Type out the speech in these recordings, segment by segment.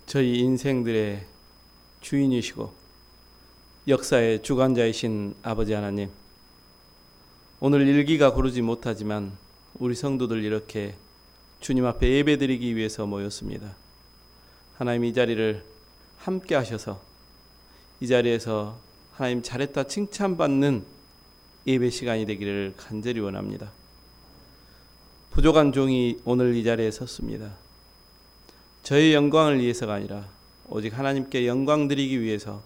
저희 인생들의 주인이시고 역사의 주관자이신 아버지 하나님, 오늘 일기가 고르지 못하지만 우리 성도들 이렇게 주님 앞에 예배드리기 위해서 모였습니다. 하나님, 이 자리를 함께 하셔서 이 자리에서 하나님 잘했다 칭찬받는 예배 시간이 되기를 간절히 원합니다. 부족한 종이 오늘 이 자리에 섰습니다. 저의 영광을 위해서가 아니라 오직 하나님께 영광 드리기 위해서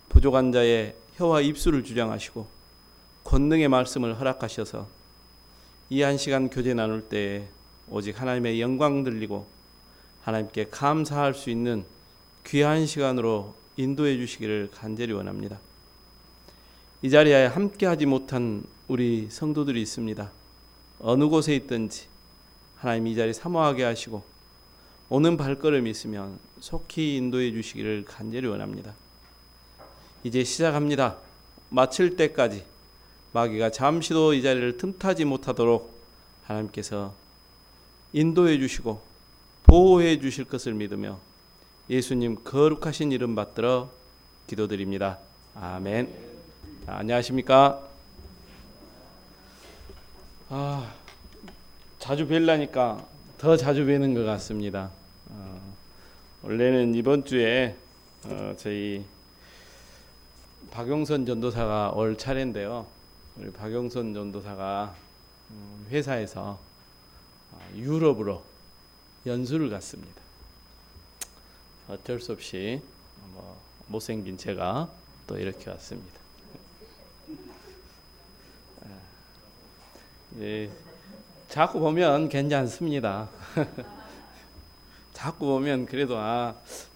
부족한 자의 혀와 입술을 주장하시고 권능의 말씀을 허락하셔서 이 한 시간 교제 나눌 때에 오직 하나님의 영광 들리고 하나님께 감사할 수 있는 귀한 시간으로 인도해 주시기를 간절히 원합니다. 이 자리에 함께하지 못한 우리 성도들이 있습니다. 어느 곳에 있든지 하나님 이 자리 사모하게 하시고 오는 발걸음이 있으면 속히 인도해 주시기를 간절히 원합니다. 이제 시작합니다. 마칠 때까지 마귀가 잠시도 이 자리를 틈타지 못하도록 하나님께서 인도해 주시고 보호해 주실 것을 믿으며 예수님 거룩하신 이름 받들어 기도드립니다. 아멘. 안녕하십니까? 자주 뵐라니까 더 자주 뵈는 것 같습니다. 원래는 이번 주에 저희 박용선 전도사가 올 차례인데요. 우리 박용선 전도사가 회사에서 유럽으로 연수를 갔습니다. 어쩔 수 없이 못생긴 제가 또 이렇게 왔습니다. 자꾸 보면 괜찮습니다. 자꾸 보면 그래도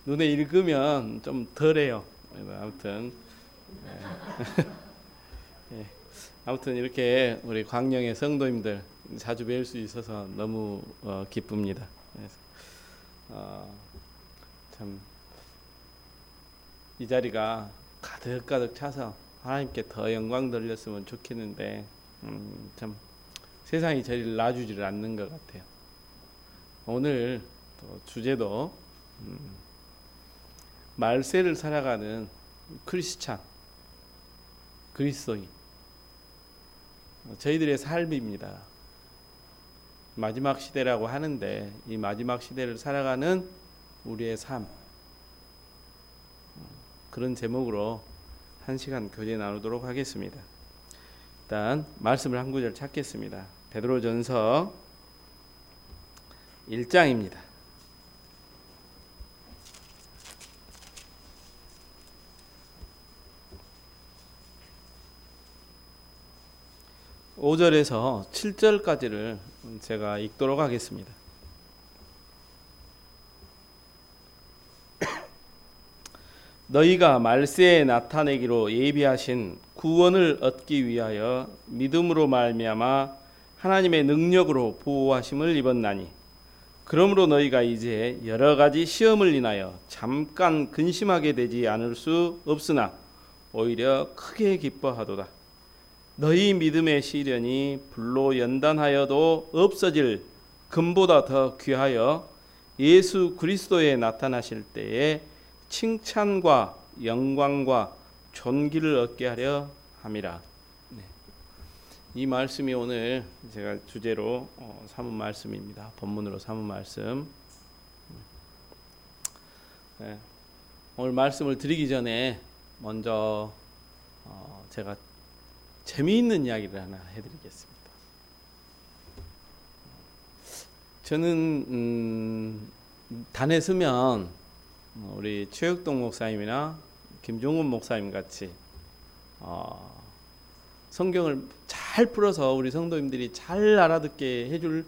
눈에 읽으면 좀 덜해요. 아무튼 아무튼 이렇게 우리 광명의 성도님들 자주 뵐 수 있어서 너무 기쁩니다. 참 이 자리가 가득가득 차서 하나님께 더 영광 돌렸으면 좋겠는데 참 세상이 저희를 놔주지를 않는 것 같아요. 오늘 또 주제도 말세를 살아가는 크리스찬, 그리스도인, 저희들의 삶입니다. 마지막 시대라고 하는데 이 마지막 시대를 살아가는 우리의 삶, 그런 제목으로 한 시간 교제 나누도록 하겠습니다. 일단 말씀을 한 구절 찾겠습니다. 베드로전서 1장입니다. 5절에서 7절까지를 제가 읽도록 하겠습니다. 너희가 말세에 나타내기로 예비하신 구원을 얻기 위하여 믿음으로 말미암아 하나님의 능력으로 보호하심을 입었나니, 그러므로 너희가 이제 여러 가지 시험을 인하여 잠깐 근심하게 되지 않을 수 없으나 오히려 크게 기뻐하도다. 너희 믿음의 시련이 불로 연단하여도 없어질 금보다 더 귀하여 예수 그리스도에 나타나실 때에 칭찬과 영광과 존귀를 얻게 하려 함이라. 이 말씀이 오늘 제가 주제로 삼은 말씀입니다. 본문으로 삼은 말씀. 오늘 말씀을 드리기 전에 먼저 제가 재미있는 이야기를 하나 해드리겠습니다. 저는 단에 서면 우리 최혁동 목사님이나 김종훈 목사님 같이 성경을 잘 풀어서 우리 성도님들이 잘 알아듣게 해줄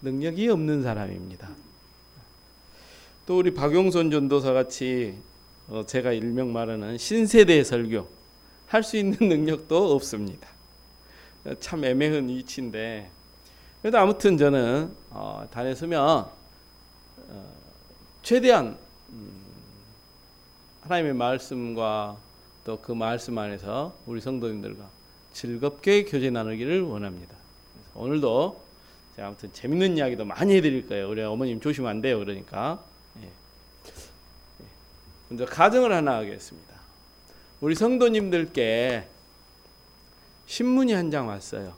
능력이 없는 사람입니다. 또 우리 박용선 전도사 같이 제가 일명 말하는 신세대 설교 할 수 있는 능력도 없습니다. 참 애매한 위치인데, 그래도 아무튼 저는 단에 서면 최대한 하나님의 말씀과 또 그 말씀 안에서 우리 성도님들과 즐겁게 교제 나누기를 원합니다. 오늘도 제가 아무튼 재밌는 이야기도 많이 해드릴 거예요. 우리 어머님 조심하면 안 돼요. 그러니까 먼저 가정을 하나 하겠습니다. 우리 성도님들께 신문이 한 장 왔어요.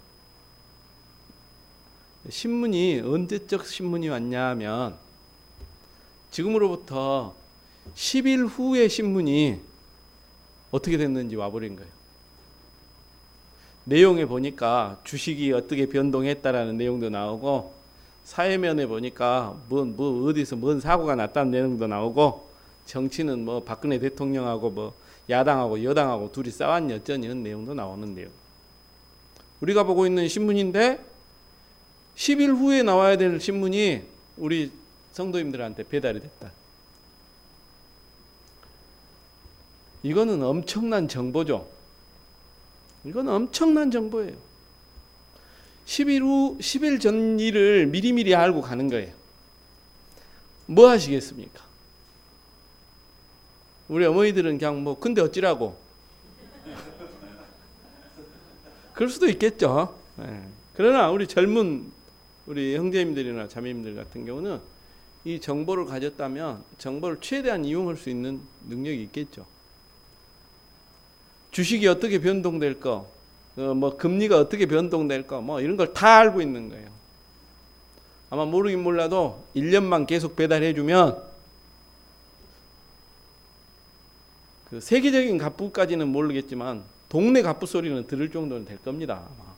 신문이 언제적 신문이 왔냐 하면 지금으로부터 10일 후에 신문이 어떻게 됐는지 와버린 거예요. 내용에 보니까 주식이 어떻게 변동했다라는 내용도 나오고, 사회면에 보니까 뭐 어디서 뭔 사고가 났다는 내용도 나오고, 정치는 뭐 박근혜 대통령하고 뭐 야당하고 여당하고 둘이 싸웠니 어쩌니 이런 내용도 나오는데요. 우리가 보고 있는 신문인데 10일 후에 나와야 될 신문이 우리 성도님들한테 배달이 됐다. 이거는 엄청난 정보죠. 이건 엄청난 정보예요. 10일 전 일을 미리미리 알고 가는 거예요. 뭐 하시겠습니까? 우리 어머니들은 그냥 뭐 근데 어찌라고 그럴 수도 있겠죠. 그러나 우리 젊은 우리 형제님들이나 자매님들 같은 경우는 이 정보를 가졌다면 정보를 최대한 이용할 수 있는 능력이 있겠죠. 주식이 어떻게 변동될 거, 뭐 금리가 어떻게 변동될 거, 뭐 이런 걸 다 알고 있는 거예요. 아마 모르긴 몰라도 1년만 계속 배달해주면 그 세계적인 갑부까지는 모르겠지만 동네 갑부 소리는 들을 정도는 될 겁니다. 아마.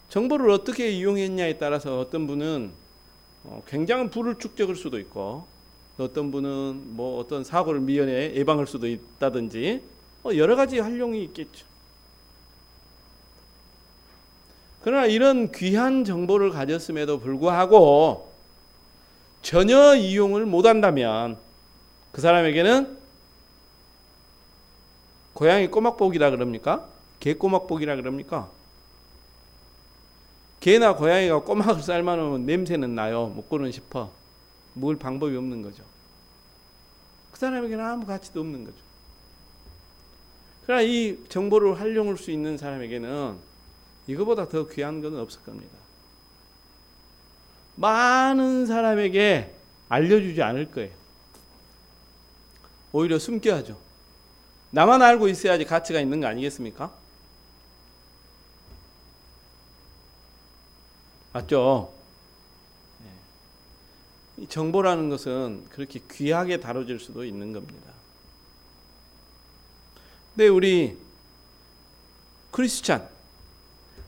정보를 어떻게 이용했냐에 따라서 어떤 분은 굉장한 부를 축적할 수도 있고, 어떤 분은 뭐 어떤 사고를 미연에 예방할 수도 있다든지 여러 가지 활용이 있겠죠. 그러나 이런 귀한 정보를 가졌음에도 불구하고 전혀 이용을 못한다면 그 사람에게는 고양이 꼬막복이라 그럽니까? 개 꼬막복이라 그럽니까? 개나 고양이가 꼬막을 삶아놓으면 냄새는 나요. 먹고는 싶어. 먹을 방법이 없는 거죠. 그 사람에게는 아무 가치도 없는 거죠. 그러나 이 정보를 활용할 수 있는 사람에게는 이거보다 더 귀한 건 없을 겁니다. 많은 사람에게 알려주지 않을 거예요. 오히려 숨겨야죠. 나만 알고 있어야지 가치가 있는 거 아니겠습니까? 맞죠? 이 정보라는 것은 그렇게 귀하게 다뤄질 수도 있는 겁니다. 근데 우리 크리스찬,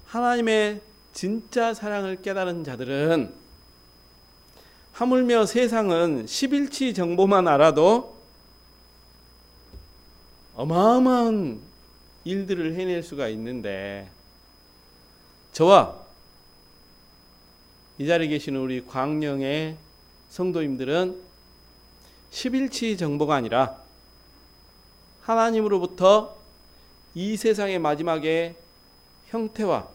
하나님의 진짜 사랑을 깨달은 자들은 하물며 세상은 10일치 정보만 알아도 어마어마한 일들을 해낼 수가 있는데, 저와 이 자리에 계시는 우리 광명의 성도님들은 10일치 정보가 아니라 하나님으로부터 이 세상의 마지막의 형태와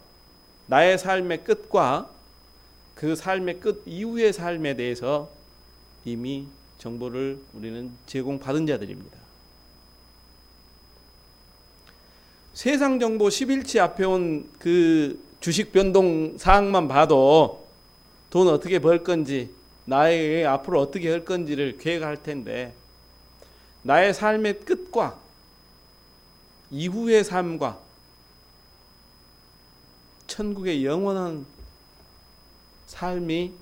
나의 삶의 끝과 그 삶의 끝 이후의 삶에 대해서 이미 정보를 우리는 제공받은 자들입니다. 세상 정보 10일치 앞에 온 그 주식 변동 사항만 봐도 돈 어떻게 벌 건지, 나의 앞으로 어떻게 할 건지를 계획할 텐데, 나의 삶의 끝과 이후의 삶과 천국의 영원한 삶이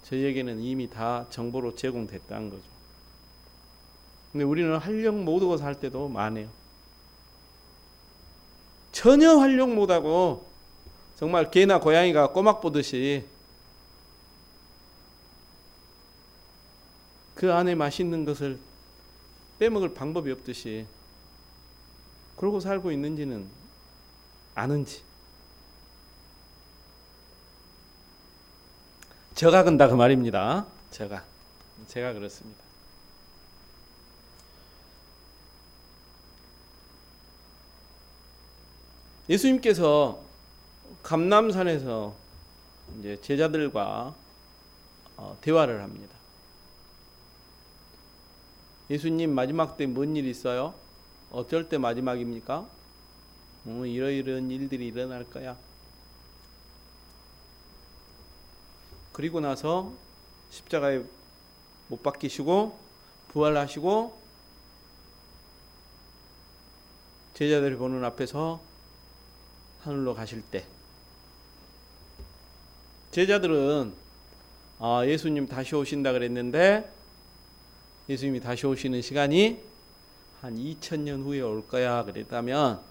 저희에게는 이미 다 정보로 제공됐다는 거죠. 근데 우리는 활용 못하고 살 때도 많아요. 전혀 활용 못하고 정말 개나 고양이가 꼬막 보듯이 그 안에 맛있는 것을 빼먹을 방법이 없듯이 그러고 살고 있는지는 아는지. 저가 근다 그 말입니다. 제가 그렇습니다. 예수님께서 감람산에서 이제 제자들과 대화를 합니다. 예수님, 마지막 때 뭔 일 있어요? 어쩔 때 마지막입니까? 이러이러한 일들이 일어날 거야. 그리고 나서 십자가에 못 박히시고 부활하시고 제자들이 보는 앞에서 하늘로 가실 때 제자들은 예수님 다시 오신다 그랬는데 예수님이 다시 오시는 시간이 한 2000년 후에 올 거야 그랬다면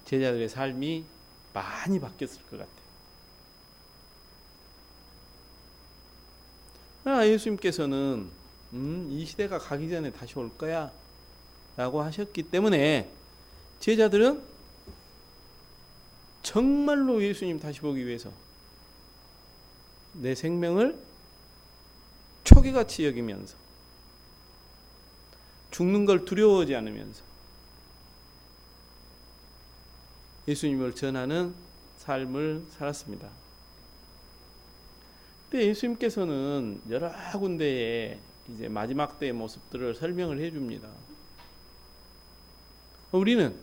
제자들의 삶이 많이 바뀌었을 것 같아요. 예수님께서는 이 시대가 가기 전에 다시 올 거야 라고 하셨기 때문에 제자들은 정말로 예수님 다시 보기 위해서 내 생명을 초기같이 여기면서 죽는 걸 두려워하지 않으면서 예수님을 전하는 삶을 살았습니다. 근데 예수님께서는 여러 군데에 이제 마지막 때의 모습들을 설명을 해줍니다. 우리는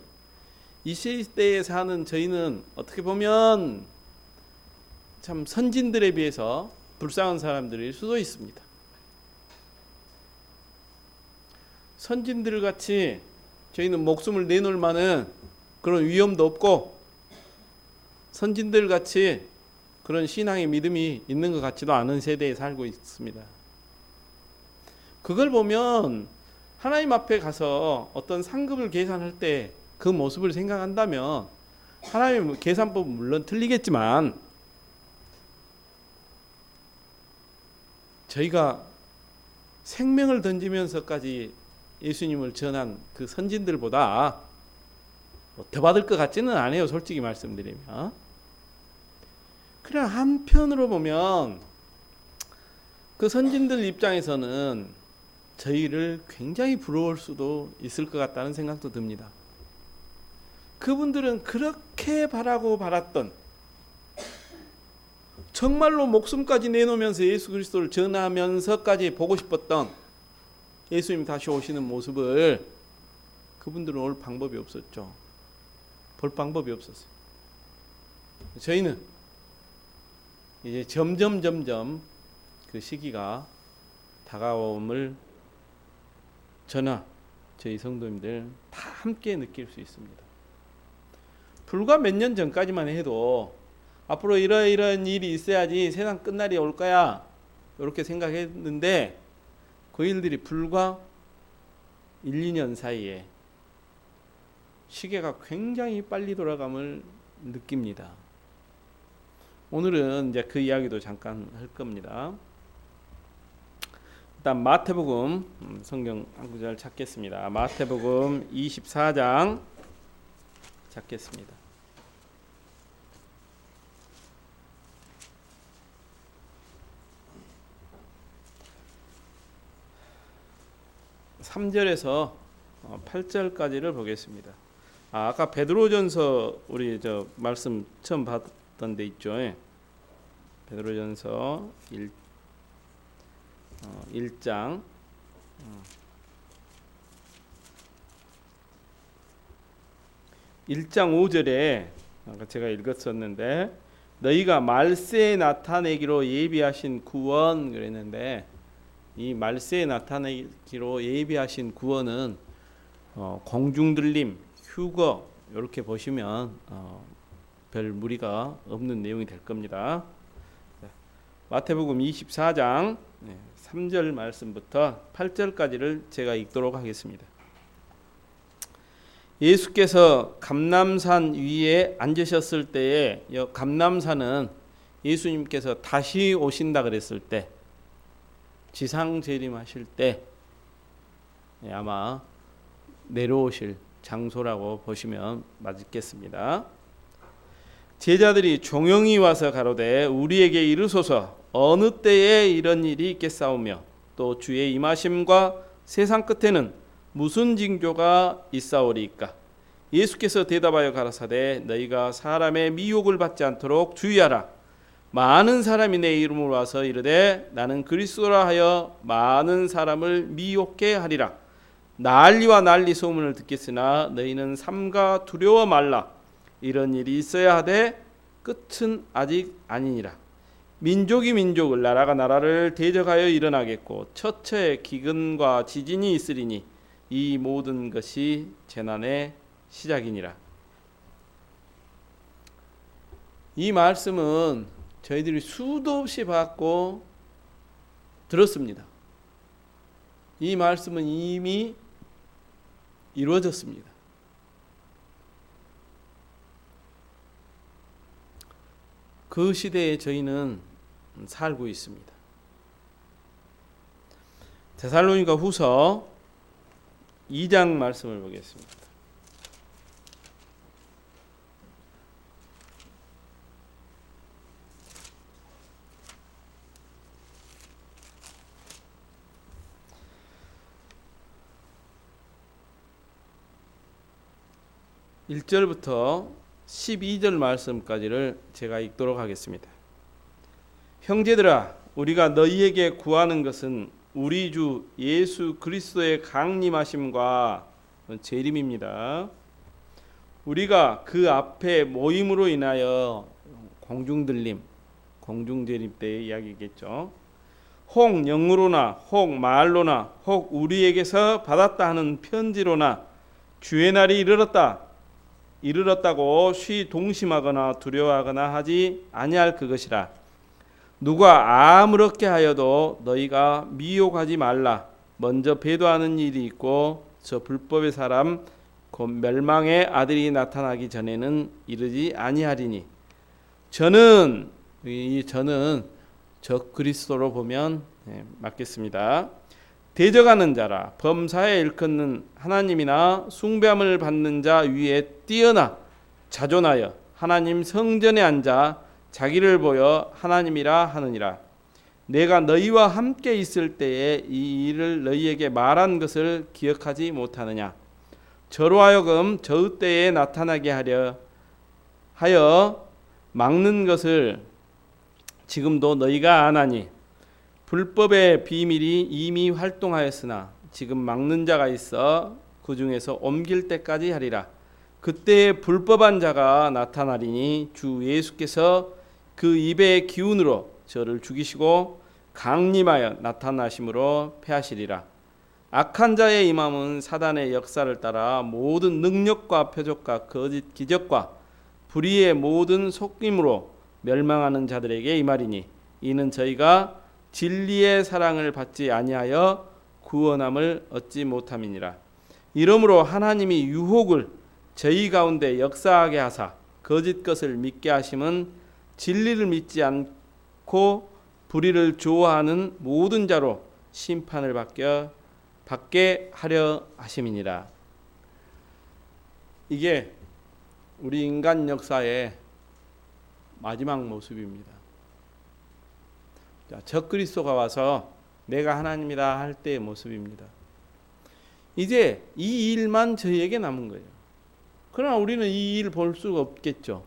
이 시대에 사는 저희는 어떻게 보면 참 선진들에 비해서 불쌍한 사람들일 수도 있습니다. 선진들 같이 저희는 목숨을 내놓을 만한 그런 위험도 없고 선진들 같이 그런 신앙의 믿음이 있는 것 같지도 않은 세대에 살고 있습니다. 그걸 보면 하나님 앞에 가서 어떤 상급을 계산할 때 그 모습을 생각한다면 하나님의 계산법은 물론 틀리겠지만 저희가 생명을 던지면서까지 예수님을 전한 그 선진들보다 더 받을 것 같지는 않아요. 솔직히 말씀드리면. 그냥 한편으로 보면 그 선진들 입장에서는 저희를 굉장히 부러울 수도 있을 것 같다는 생각도 듭니다. 그분들은 그렇게 바라고 바랐던 정말로 목숨까지 내놓으면서 예수 그리스도를 전하면서까지 보고 싶었던 예수님 다시 오시는 모습을 그분들은 올 방법이 없었죠. 볼 방법이 없었어요. 저희는 이제 점점 그 시기가 다가옴을 저나 저희 성도님들 다 함께 느낄 수 있습니다. 불과 몇 년 전까지만 해도 앞으로 이러이러한 일이 있어야지 세상 끝날이 올 거야 이렇게 생각했는데 그 일들이 불과 1, 2년 사이에 시계가 굉장히 빨리 돌아감을 느낍니다. 오늘은 이제 그 이야기도 잠깐 할 겁니다. 일단 마태복음 성경 한 구절 찾겠습니다. 마태복음 24장 찾겠습니다. 3절에서 8절까지를 보겠습니다. 아까 베드로전서 우리 저 말씀 처음 봤던 데 있죠. 베드로전서 1장 5절에 아까 제가 읽었었는데 너희가 말세에 나타내기로 예비하신 구원 그랬는데 이 말세에 나타내기로 예비하신 구원은 공중들림, 휴거 이렇게 보시면 별 무리가 없는 내용이 될 겁니다. 마태복음 24장 3절 말씀부터 8절까지를 제가 읽도록 하겠습니다. 예수께서 감람산 위에 앉으셨을 때에 감람산은 예수님께서 다시 오신다 그랬을 때 지상 재림하실 때 아마 내려오실 장소라고 보시면 맞겠습니다. 제자들이 종영이 와서 가로되 우리에게 이르소서 어느 때에 이런 일이 있겠사오며 또 주의 임하심과 세상 끝에는 무슨 징조가 있사오리이까. 예수께서 대답하여 가라사대 너희가 사람의 미혹을 받지 않도록 주의하라. 많은 사람이 내 이름으로 와서 이르되 나는 그리스도라 하여 많은 사람을 미혹해 하리라. 난리와 난리 소문을 듣겠으나 너희는 삼가 두려워 말라. 이런 일이 있어야 하되 끝은 아직 아니니라. 민족이 민족을, 나라가 나라를 대적하여 일어나겠고 처처에 기근과 지진이 있으리니 이 모든 것이 재난의 시작이니라. 이 말씀은 저희들이 수도 없이 받고 들었습니다. 이 말씀은 이미 이루어졌습니다. 그 시대에 저희는 살고 있습니다. 데살로니가 후서 2장 말씀을 보겠습니다. (1절부터) 12절 말씀까지를 제가 읽도록 하겠습니다. 형제들아, 우리가 너희에게 구하는 것은 우리 주 예수 그리스도의 강림하심과 재림입니다. 우리가 그 앞에 모임으로 인하여 공중들림, 공중재림 때의 이야기겠죠. 혹 영으로나 혹 말로나 혹 우리에게서 받았다 하는 편지로나 주의 날이 이르렀다고 쉬 동심하거나 두려워하거나 하지 아니할 그것이라. 누가 아무렇게 하여도 너희가 미혹하지 말라. 먼저 배도하는 일이 있고 저 불법의 사람 곧 멸망의 아들이 나타나기 전에는 이르지 아니하리니. 저는 적 그리스도로 보면 맞겠습니다. 대적하는 자라 범사에 일컫는 하나님이나 숭배함을 받는 자 위에 뛰어나 자존하여 하나님 성전에 앉아 자기를 보여 하나님이라 하느니라. 내가 너희와 함께 있을 때에 이 일을 너희에게 말한 것을 기억하지 못하느냐. 저로 하여금 저 때에 나타나게 하여 막는 것을 지금도 너희가 아나니 불법의 비밀이 이미 활동하였으나 지금 막는 자가 있어 그 중에서 옮길 때까지 하리라. 그때 불법한 자가 나타나리니 주 예수께서 그 입의 기운으로 저를 죽이시고 강림하여 나타나심으로 패하시리라. 악한 자의 임함은 사단의 역사를 따라 모든 능력과 표적과 거짓 기적과 불의의 모든 속임으로 멸망하는 자들에게 임하리니 이는 저희가 진리의 사랑을 받지 아니하여 구원함을 얻지 못함이니라. 이러므로 하나님이 유혹을 저희 가운데 역사하게 하사 거짓 것을 믿게 하심은 진리를 믿지 않고 불의를 좋아하는 모든 자로 심판을 받게 하려 하심이니라. 이게 우리 인간 역사의 마지막 모습입니다. 적그리스도가 와서 내가 하나님이다 할 때의 모습입니다. 이제 이 일만 저희에게 남은 거예요. 그러나 우리는 이 일 볼 수가 없겠죠.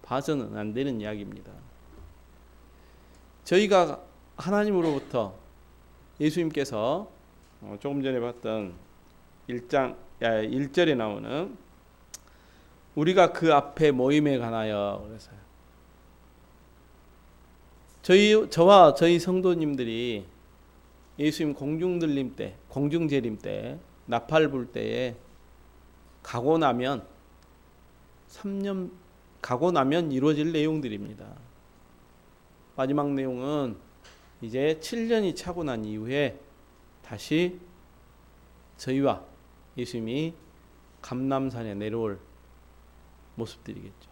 봐서는 안 되는 이야기입니다. 저희가 하나님으로부터 예수님께서 조금 전에 봤던 1절에 나오는 우리가 그 앞에 모임에 관하여 그래서요. 저와 저희 성도님들이 예수님 공중들림 때, 공중재림 때, 나팔 불 때에 가고 나면 3년 가고 나면 이루어질 내용들입니다. 마지막 내용은 이제 7년이 차고 난 이후에 다시 저희와 예수님이 감람산에 내려올 모습들이겠죠.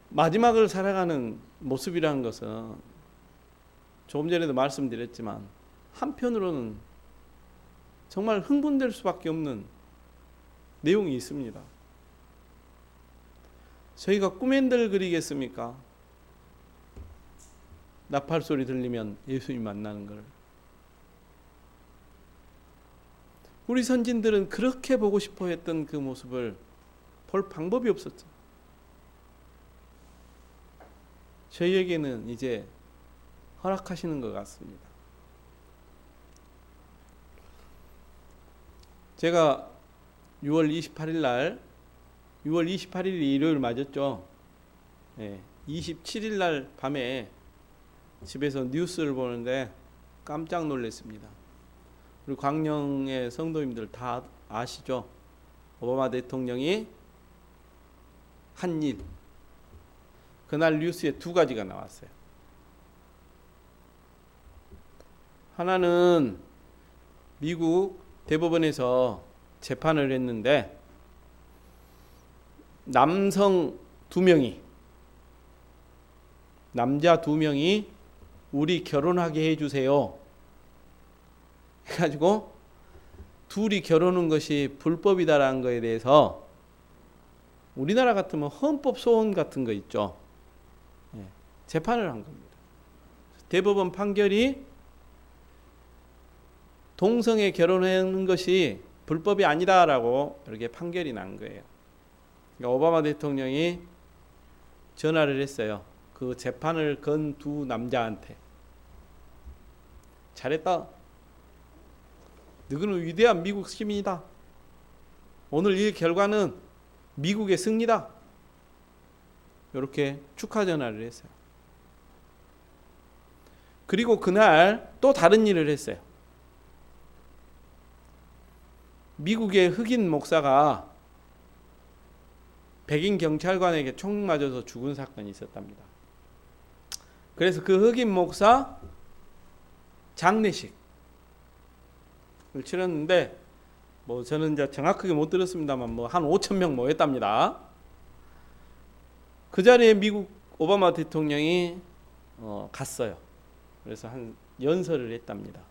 마지막을 살아가는 모습이라는 것은 조금 전에도 말씀드렸지만 한편으로는 정말 흥분될 수밖에 없는 내용이 있습니다. 저희가 꿈엔들 그리겠습니까? 나팔 소리 들리면 예수님 만나는 걸. 우리 선진들은 그렇게 보고 싶어 했던 그 모습을 볼 방법이 없었죠. 저희에게는 이제 허락하시는 것 같습니다. 제가 6월 28일 날 6월 28일이 일요일 맞았죠. 27일 날 밤에 집에서 뉴스를 보는데 깜짝 놀랐습니다. 우리 광명의 성도님들 다 아시죠? 오바마 대통령이 한 일. 그날 뉴스에 두 가지가 나왔어요. 하나는 미국 대법원에서 재판을 했는데 남성 2명이, 남자 2명이 우리 결혼하게 해주세요 해가지고 둘이 결혼한 것이 불법이다라는 것에 대해서 우리나라 같으면 헌법 소원 같은 거 있죠. 재판을 한 겁니다. 대법원 판결이 동성애 결혼하는 것이 불법이 아니다라고 이렇게 판결이 난 거예요. 그러니까 오바마 대통령이 전화를 했어요. 그 재판을 건 두 남자한테. 잘했다. 너희는 위대한 미국 시민이다. 오늘 이 결과는 미국의 승리다. 이렇게 축하 전화를 했어요. 그리고 그날 또 다른 일을 했어요. 미국의 흑인 목사가 백인 경찰관에게 총 맞아서 죽은 사건이 있었답니다. 그래서 그 흑인 목사 장례식을 치렀는데 저는 이제 정확하게 못 들었습니다만 한 5,000명 모였답니다. 그 자리에 미국 오바마 대통령이 갔어요. 그래서 한 연설을 했답니다.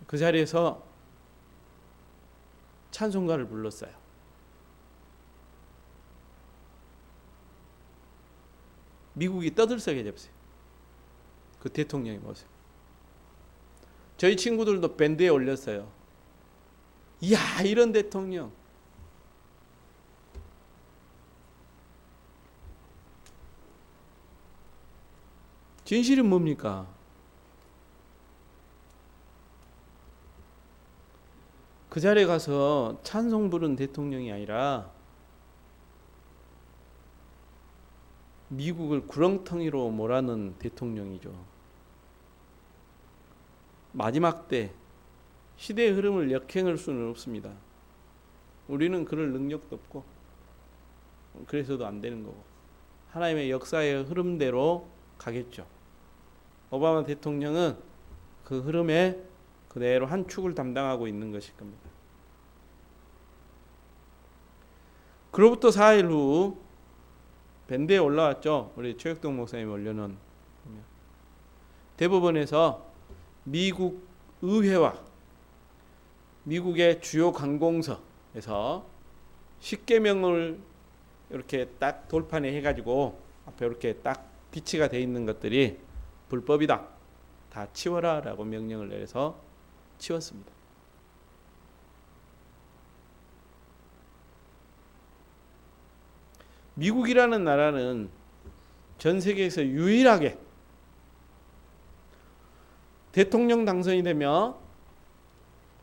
그 자리에서 찬송가를 불렀어요. 미국이 떠들썩해졌어요. 그 대통령의 모습. 저희 친구들도 밴드에 올렸어요. 이야, 이런 대통령. 진실은 뭡니까? 그 자리에 가서 찬송 부른 대통령이 아니라 미국을 구렁텅이로 몰아넣은 대통령이죠. 마지막 때 시대의 흐름을 역행할 수는 없습니다. 우리는 그럴 능력도 없고 그래서도 안 되는 거고 하나님의 역사의 흐름대로 가겠죠. 오바마 대통령은 그 흐름에 그대로 한 축을 담당하고 있는 것일 겁니다. 그로부터 4일 후 밴드에 올라왔죠. 우리 최혁동 목사님 올려놓은 대법원에서 미국 의회와 미국의 주요 관공서에서 10계명을 이렇게 딱 돌판에 해가지고 앞에 이렇게 딱 비치가 되어 있는 것들이 불법이다. 다 치워라 라고 명령을 내려서 치웠습니다. 미국이라는 나라는 전 세계에서 유일하게 대통령 당선이 되면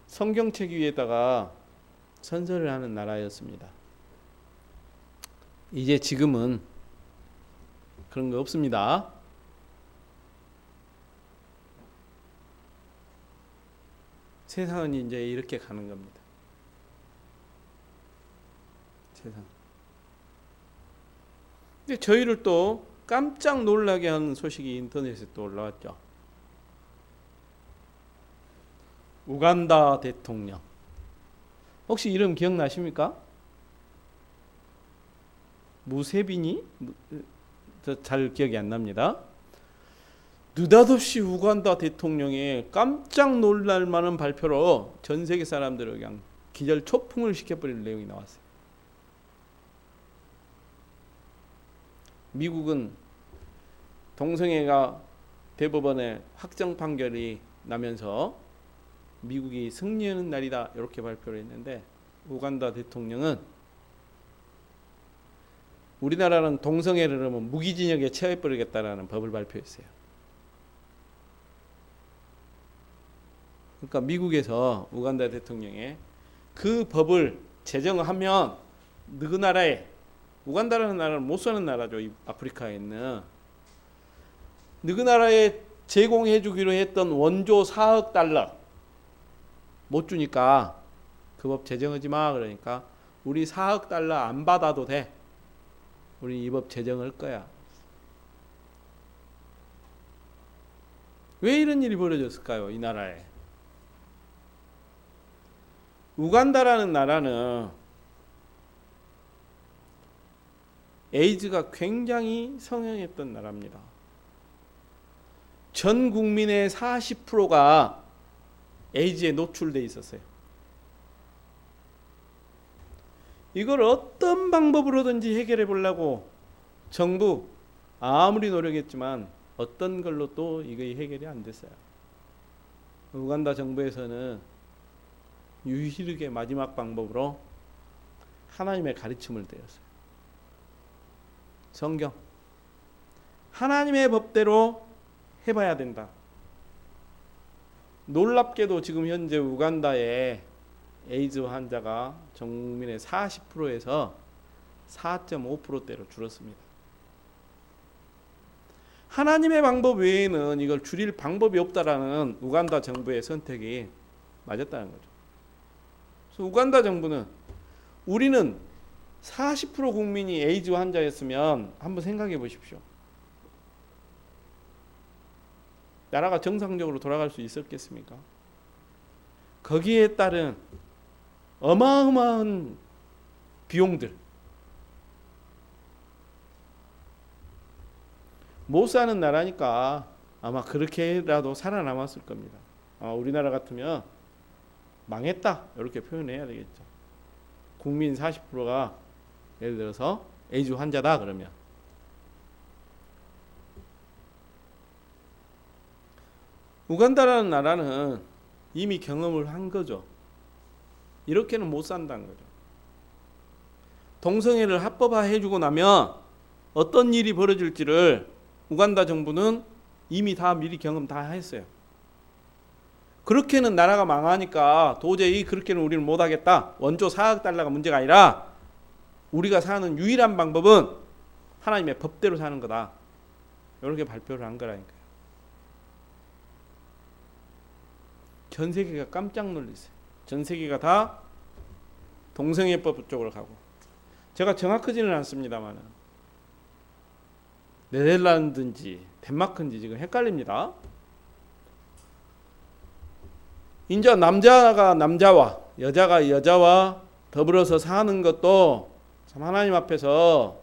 성경책 위에다가 선서를 하는 나라였습니다. 이제 지금은 그런 거 없습니다. 세상은 이제 이렇게 가는 겁니다. 세상. 근데 저희를 또 깜짝 놀라게 한 소식이 인터넷에 또 올라왔죠. 우간다 대통령. 혹시 이름 기억나십니까? 무세비니? 잘 기억이 안 납니다. 느닷없이 우간다 대통령의 깜짝 놀랄 만한 발표로 전 세계 사람들을 그냥 기절 초풍을 시켜버릴 내용이 나왔어요. 미국은 동성애가 대법원의 확정 판결이 나면서 미국이 승리하는 날이다 이렇게 발표를 했는데 우간다 대통령은 우리나라는 동성애를 하면 무기징역에 처해버리겠다라는 법을 발표했어요. 그러니까 미국에서 우간다 대통령의 그 법을 제정하면 그 나라에, 우간다라는 나라는 못 사는 나라죠. 이 아프리카에 있는. 그 나라에 제공해 주기로 했던 원조 4억 달러 못 주니까 그 법 제정하지 마. 그러니까 우리 4억 달러 안 받아도 돼. 우리 이 법 제정할 거야. 왜 이런 일이 벌어졌을까요? 이 나라에. 우간다라는 나라는 에이즈가 굉장히 성행했던 나라입니다. 전 국민의 40%가 에이즈에 노출돼 있었어요. 이걸 어떤 방법으로든지 해결해 보려고 정부 아무리 노력했지만 어떤 걸로 또 이게 해결이 안 됐어요. 우간다 정부에서는 유일하게 마지막 방법으로 하나님의 가르침을 대었어요. 성경. 하나님의 법대로 해봐야 된다. 놀랍게도 지금 현재 우간다에 에이즈 환자가 전 국민의 40%에서 4.5%대로 줄었습니다. 하나님의 방법 외에는 이걸 줄일 방법이 없다라는 우간다 정부의 선택이 맞았다는 거죠. 그래서 우간다 정부는 우리는 40% 국민이 에이즈 환자였으면 한번 생각해 보십시오. 나라가 정상적으로 돌아갈 수 있었겠습니까? 거기에 따른 어마어마한 비용들, 못 사는 나라니까 아마 그렇게라도 살아남았을 겁니다. 아마 우리나라 같으면 망했다 이렇게 표현해야 되겠죠. 국민 40%가 예를 들어서 에이즈 환자다 그러면 우간다라는 나라는 이미 경험을 한 거죠. 이렇게는 못 산다는 거죠. 동성애를 합법화해주고 나면 어떤 일이 벌어질지를 우간다 정부는 이미 다 미리 경험 다 했어요. 그렇게는 나라가 망하니까 도저히 그렇게는 우리는 못하겠다. 원조 4억 달러가 문제가 아니라 우리가 사는 유일한 방법은 하나님의 법대로 사는 거다. 이렇게 발표를 한 거라니까요. 전 세계가 깜짝 놀랐어요. 전 세계가 다 동성애법 쪽으로 가고. 제가 정확하지는 않습니다만 네덜란드인지 덴마크인지 지금 헷갈립니다. 이제 남자가 남자와 여자가 여자와 더불어서 사는 것도 참 하나님 앞에서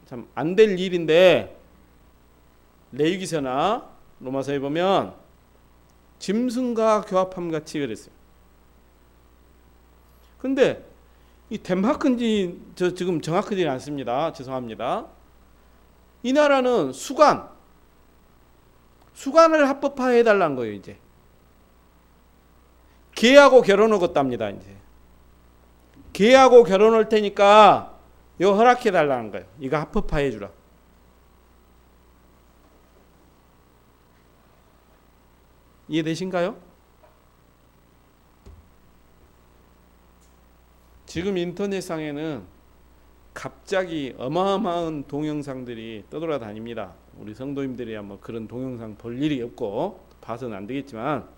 참 안 될 일인데 레위기서나 로마서에 보면 짐승과 교합함 같이 그랬어요. 근데 이 덴마크인지 저 지금 정확하지는 않습니다. 죄송합니다. 이 나라는 수간을 합법화해 달라는 거예요. 이제 개하고 결혼하겠답니다. 이제 개하고 결혼할 테니까 이거 허락해 달라는 거예요. 이거 합법화해 주라. 이해되신가요? 지금 인터넷상에는 갑자기 어마어마한 동영상들이 떠돌아다닙니다. 우리 성도님들이야 뭐 그런 동영상 볼 일이 없고 봐서는 안 되겠지만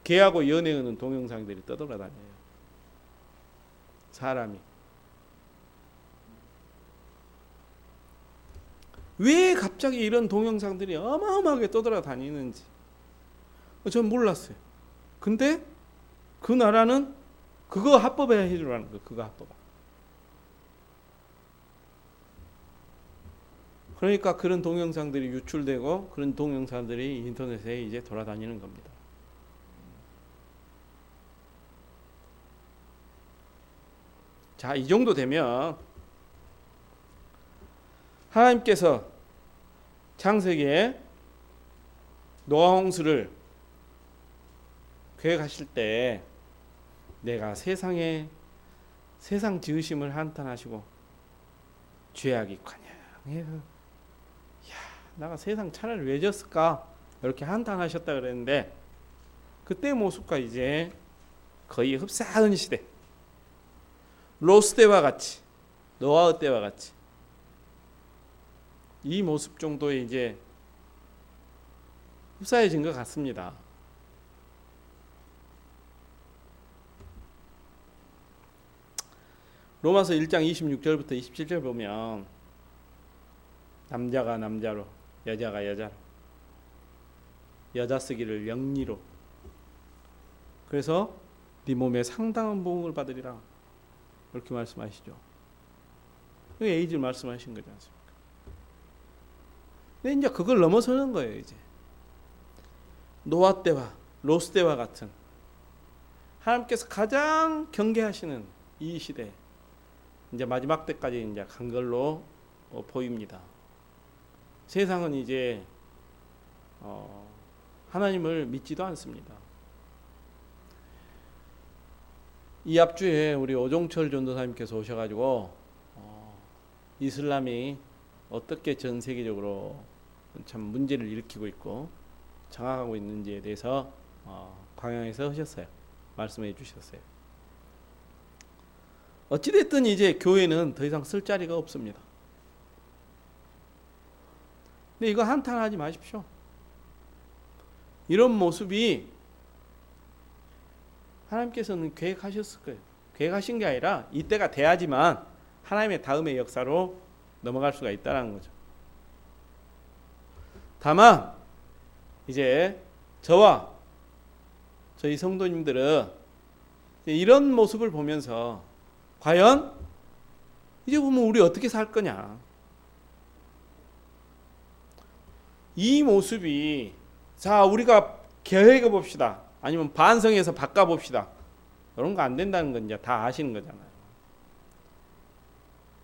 개하고 연애하는 동영상들이 떠돌아다녀요. 사람이. 왜 갑자기 이런 동영상들이 어마어마하게 떠돌아다니는지 전 몰랐어요. 근데 그 나라는 그거 합법화해 주라는 거예요. 그거 합법화. 그러니까 그런 동영상들이 유출되고 그런 동영상들이 인터넷에 이제 돌아다니는 겁니다. 자, 이 정도 되면 하나님께서 창세기에 노아 홍수를 계획하실 때 내가 세상 지으심을 한탄하시고 죄악이 관영해요. 야, 내가 세상 차라리 왜 졌을까? 이렇게 한탄하셨다 그랬는데 그때 모습과 이제 거의 흡사한 시대, 로스 때와 같이, 노아의 때와 같이 이 모습 정도의 이제 흡사해진 것 같습니다. 로마서 1장 26절부터 27절 보면 남자가 남자로, 여자가 여자로, 여자 쓰기를 영리로, 그래서 네 몸에 상당한 보응을 받으리라, 이렇게 말씀하시죠. 에이즈를 말씀하신 거지 않습니까? 근데 이제 그걸 넘어서는 거예요. 이제 노아 때와 로스 때와 같은 하나님께서 가장 경계하시는 이 시대, 이제 마지막 때까지 이제 간 걸로 보입니다. 세상은 이제 하나님을 믿지도 않습니다. 이 앞주에 우리 오종철 전도사님께서 오셔가지고 이슬람이 어떻게 전 세계적으로 참 문제를 일으키고 있고 장악하고 있는지에 대해서 강연에서 하셨어요. 말씀해 주셨어요. 어찌됐든 이제 교회는 더 이상 쓸 자리가 없습니다. 근데 이거 한탄하지 마십시오. 이런 모습이 하나님께서는 계획하셨을 거예요. 계획하신 게 아니라 이때가 돼야지만 하나님의 다음의 역사로 넘어갈 수가 있다는 거죠. 다만 이제 저와 저희 성도님들은 이런 모습을 보면서 과연 이제 보면 우리 어떻게 살 거냐, 이 모습이 자 우리가 계획해 봅시다, 아니면 반성해서 바꿔 봅시다, 이런 거 안 된다는 건 이제 다 아시는 거잖아요.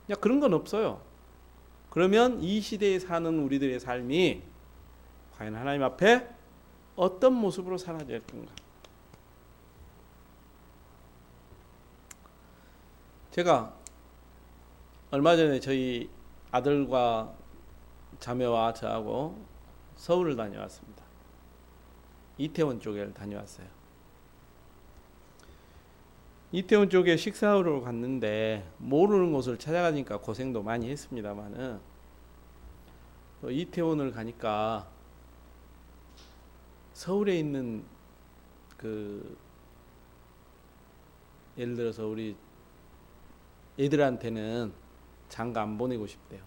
그냥 그런 건 없어요. 그러면 이 시대에 사는 우리들의 삶이 과연 하나님 앞에 어떤 모습으로 살아야 될 건가? 제가 얼마 전에 저희 아들과 자매와 저하고 서울을 다녀왔습니다. 이태원 쪽에 다녀왔어요. 이태원 쪽에 식사하러 갔는데 모르는 곳을 찾아가니까 고생도 많이 했습니다만은 이태원을 가니까 서울에 있는 그 예를 들어서 우리 애들한테는 장가 안 보내고 싶대요.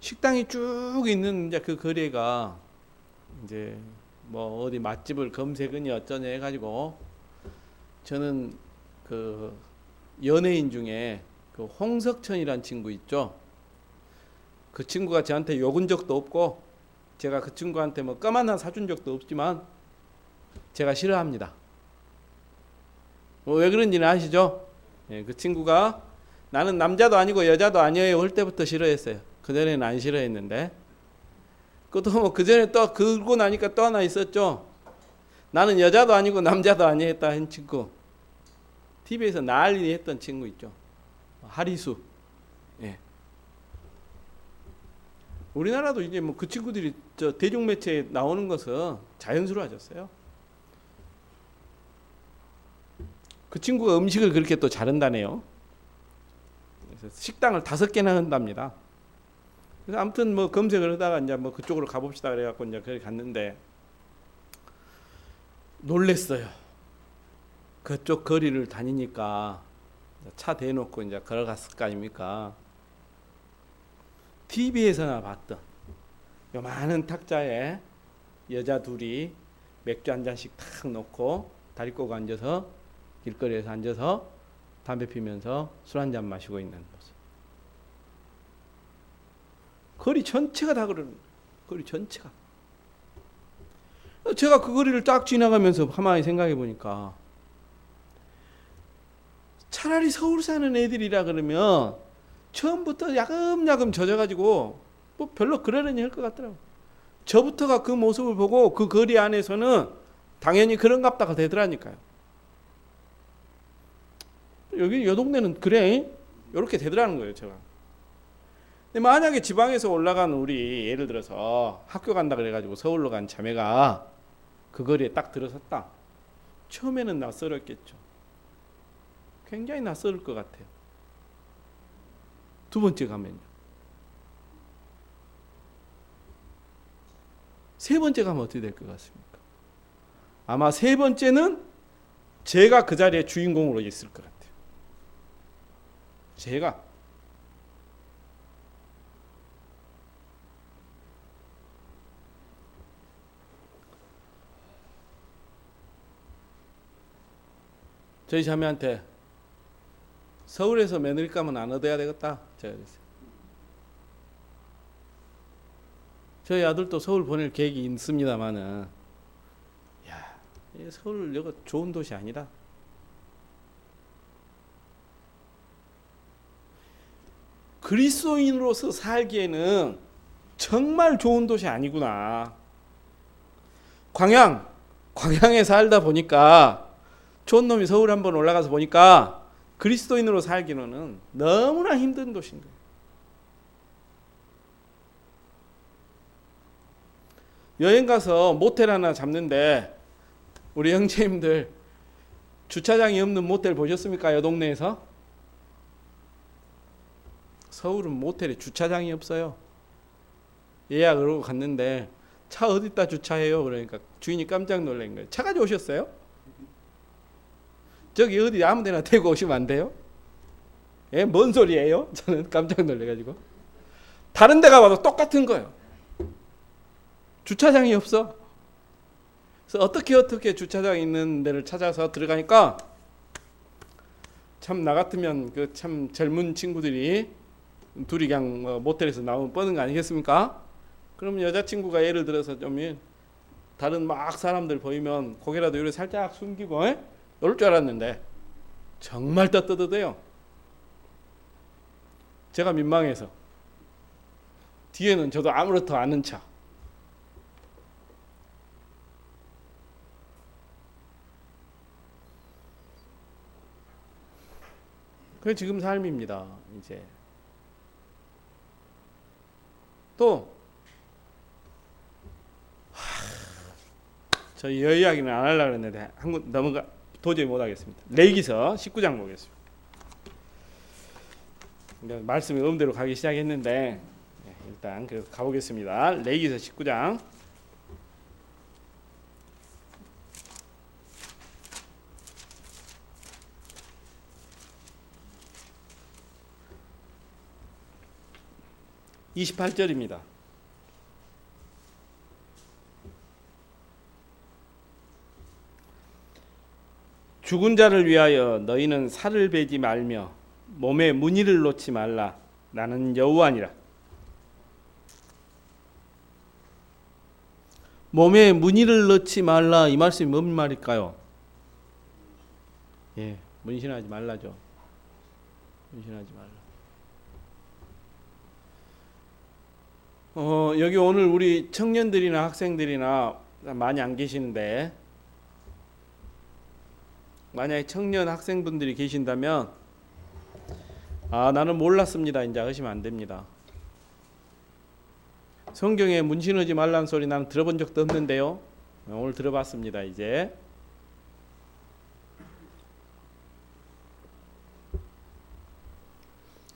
식당이 쭉 있는 이제 그 거리가 이제 뭐 어디 맛집을 검색하니 어쩌냐 해가지고 저는 그 연예인 중에 그 홍석천이라는 친구 있죠. 그 친구가 저한테 욕은 적도 없고 제가 그 친구한테 뭐 껌 하나 사준 적도 없지만 제가 싫어합니다. 왜 그런지는 아시죠? 예, 그 친구가 나는 남자도 아니고 여자도 아니에요 할 때부터 싫어했어요. 그전에는 안 싫어했는데 그것도 뭐 그전에 또 그러고 나니까 또 하나 있었죠. 나는 여자도 아니고 남자도 아니에요 했다 한 친구. TV에서 난리 했던 친구 있죠. 하리수. 예. 우리나라도 이제 뭐 그 친구들이 저 대중매체에 나오는 것은 자연스러워졌어요. 그 친구가 음식을 그렇게 또 잘한다네요. 그래서 식당을 5개나 한답니다. 그래서 아무튼 뭐 검색을 하다가 이제 뭐 그쪽으로 가봅시다 그래갖고 이제 거기 갔는데 놀랬어요. 그쪽 거리를 다니니까 차 대놓고 이제 걸어갔을 거 아닙니까? TV에서나 봤던 요만한 탁자에 여자 둘이 맥주 한 잔씩 탁 놓고 다리 꼬고 앉아서 길거리에서 앉아서 담배 피면서 술 한 잔 마시고 있는 모습. 거리 전체가 다 그러는 거예요. 거리 전체가. 제가 그 거리를 딱 지나가면서 가만히 생각해 보니까 차라리 서울 사는 애들이라 그러면 처음부터 야금야금 젖어가지고 뭐 별로 그러려니 할 것 같더라고요. 저부터가 그 모습을 보고 그 거리 안에서는 당연히 그런갑다가 되더라니까요. 여기 요 동네는 그래 이렇게 되더라는 거예요. 제가 근데 만약에 지방에서 올라간 우리 예를 들어서 학교 간다 그래가지고 서울로 간 자매가 그 거리에 딱 들어섰다. 처음에는 낯설었겠죠. 굉장히 낯설 것 같아요. 두 번째 가면요. 세 번째 가면 어떻게 될 것 같습니까? 아마 세 번째는 제가 그 자리에 주인공으로 있을 것 같아요. 제가. 저희 자매한테 서울에서 며느리감은 안 얻어야 되겠다. 제가 그랬어요. 저희 아들도 서울 보낼 계획이 있습니다만은, 야, 서울 여기 좋은 도시 아니다. 그리스도인으로서 살기에는 정말 좋은 도시 아니구나. 광양에 살다 보니까 좋은 놈이 서울 한번 올라가서 보니까 그리스도인으로 살기로는 너무나 힘든 도시인 거예요. 여행 가서 모텔 하나 잡는데 우리 형제님들 주차장이 없는 모텔 보셨습니까? 이 동네에서? 서울은 모텔에 주차장이 없어요. 예약을 하고 갔는데 차 어디다 주차해요? 그러니까 주인이 깜짝 놀란 거예요. 차 가져오셨어요? 저기 어디 아무 데나 대고 오시면 안 돼요? 예? 뭔 소리예요? 저는 깜짝 놀래가지고. 다른 데 가봐도 똑같은 거예요. 주차장이 없어. 그래서 어떻게 주차장 있는 데를 찾아서 들어가니까 참 나 같으면 그 참 젊은 친구들이 둘이 그냥 모텔에서 나오면 뻔한 거 아니겠습니까? 그럼 여자친구가 예를 들어서 좀 다른 막 사람들 보이면 고개라도 이렇게 살짝 숨기고 이럴 줄 알았는데 정말 떳떳해요. 제가 민망해서 뒤에는 저도 아무렇도 않은 차. 그게 지금 삶입니다. 이제 또 저희 여 이야기는 안 하려고 했는데 한국 넘어가 도저히 못 하겠습니다. 레위기서 19장 보겠습니다. 말씀이 음대로 가기 시작했는데 일단 가보겠습니다. 레위기서 19장 28절입니다. 죽은 자를 위하여 너희는 살을 베지 말며 몸에 문의를 놓지 말라. 나는 여호와니라. 몸에 문의를 넣지 말라. 이 말씀이 뭔 말일까요? 예, 문신하지 말라죠. 문신하지 말라. 여기 오늘 우리 청년들이나 학생들이나 많이 안 계시는데 만약에 청년 학생분들이 계신다면 나는 몰랐습니다. 이제 하시면 안 됩니다. 성경에 문신하지 말라는 소리 나는 들어본 적도 없는데요. 오늘 들어봤습니다. 이제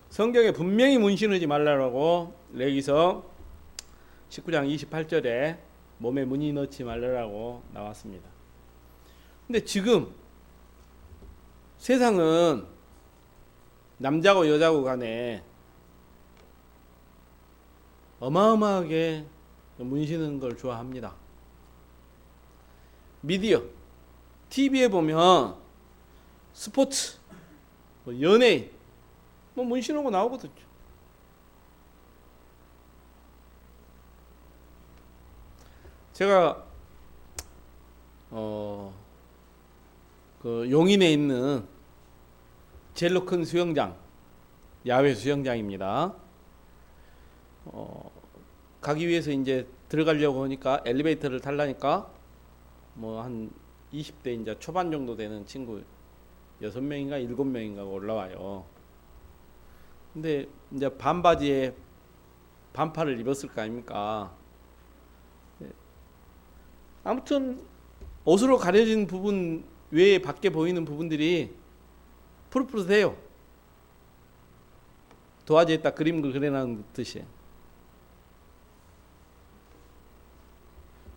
성경에 분명히 문신하지 말라고 레위기서 19장 28절에 몸에 문의 넣지 말라고 나왔습니다. 근데 지금 세상은 남자고 여자고 간에 어마어마하게 문신하는 걸 좋아합니다. 미디어, TV에 보면 스포츠, 연예인, 문신하고 나오거든요. 제가 그 용인에 있는 제일로 큰 수영장, 야외 수영장입니다. 가기 위해서 이제 들어가려고 하니까 엘리베이터를 타려니까 뭐 한 20대 이제 초반 정도 되는 친구 6명인가 7명인가 올라와요. 근데 이제 반바지에 반팔을 입었을 거 아닙니까? 아무튼 옷으로 가려진 부분 외에 밖에 보이는 부분들이 푸릇푸릇해요. 도화지에다 그림을 그려놓은 듯이.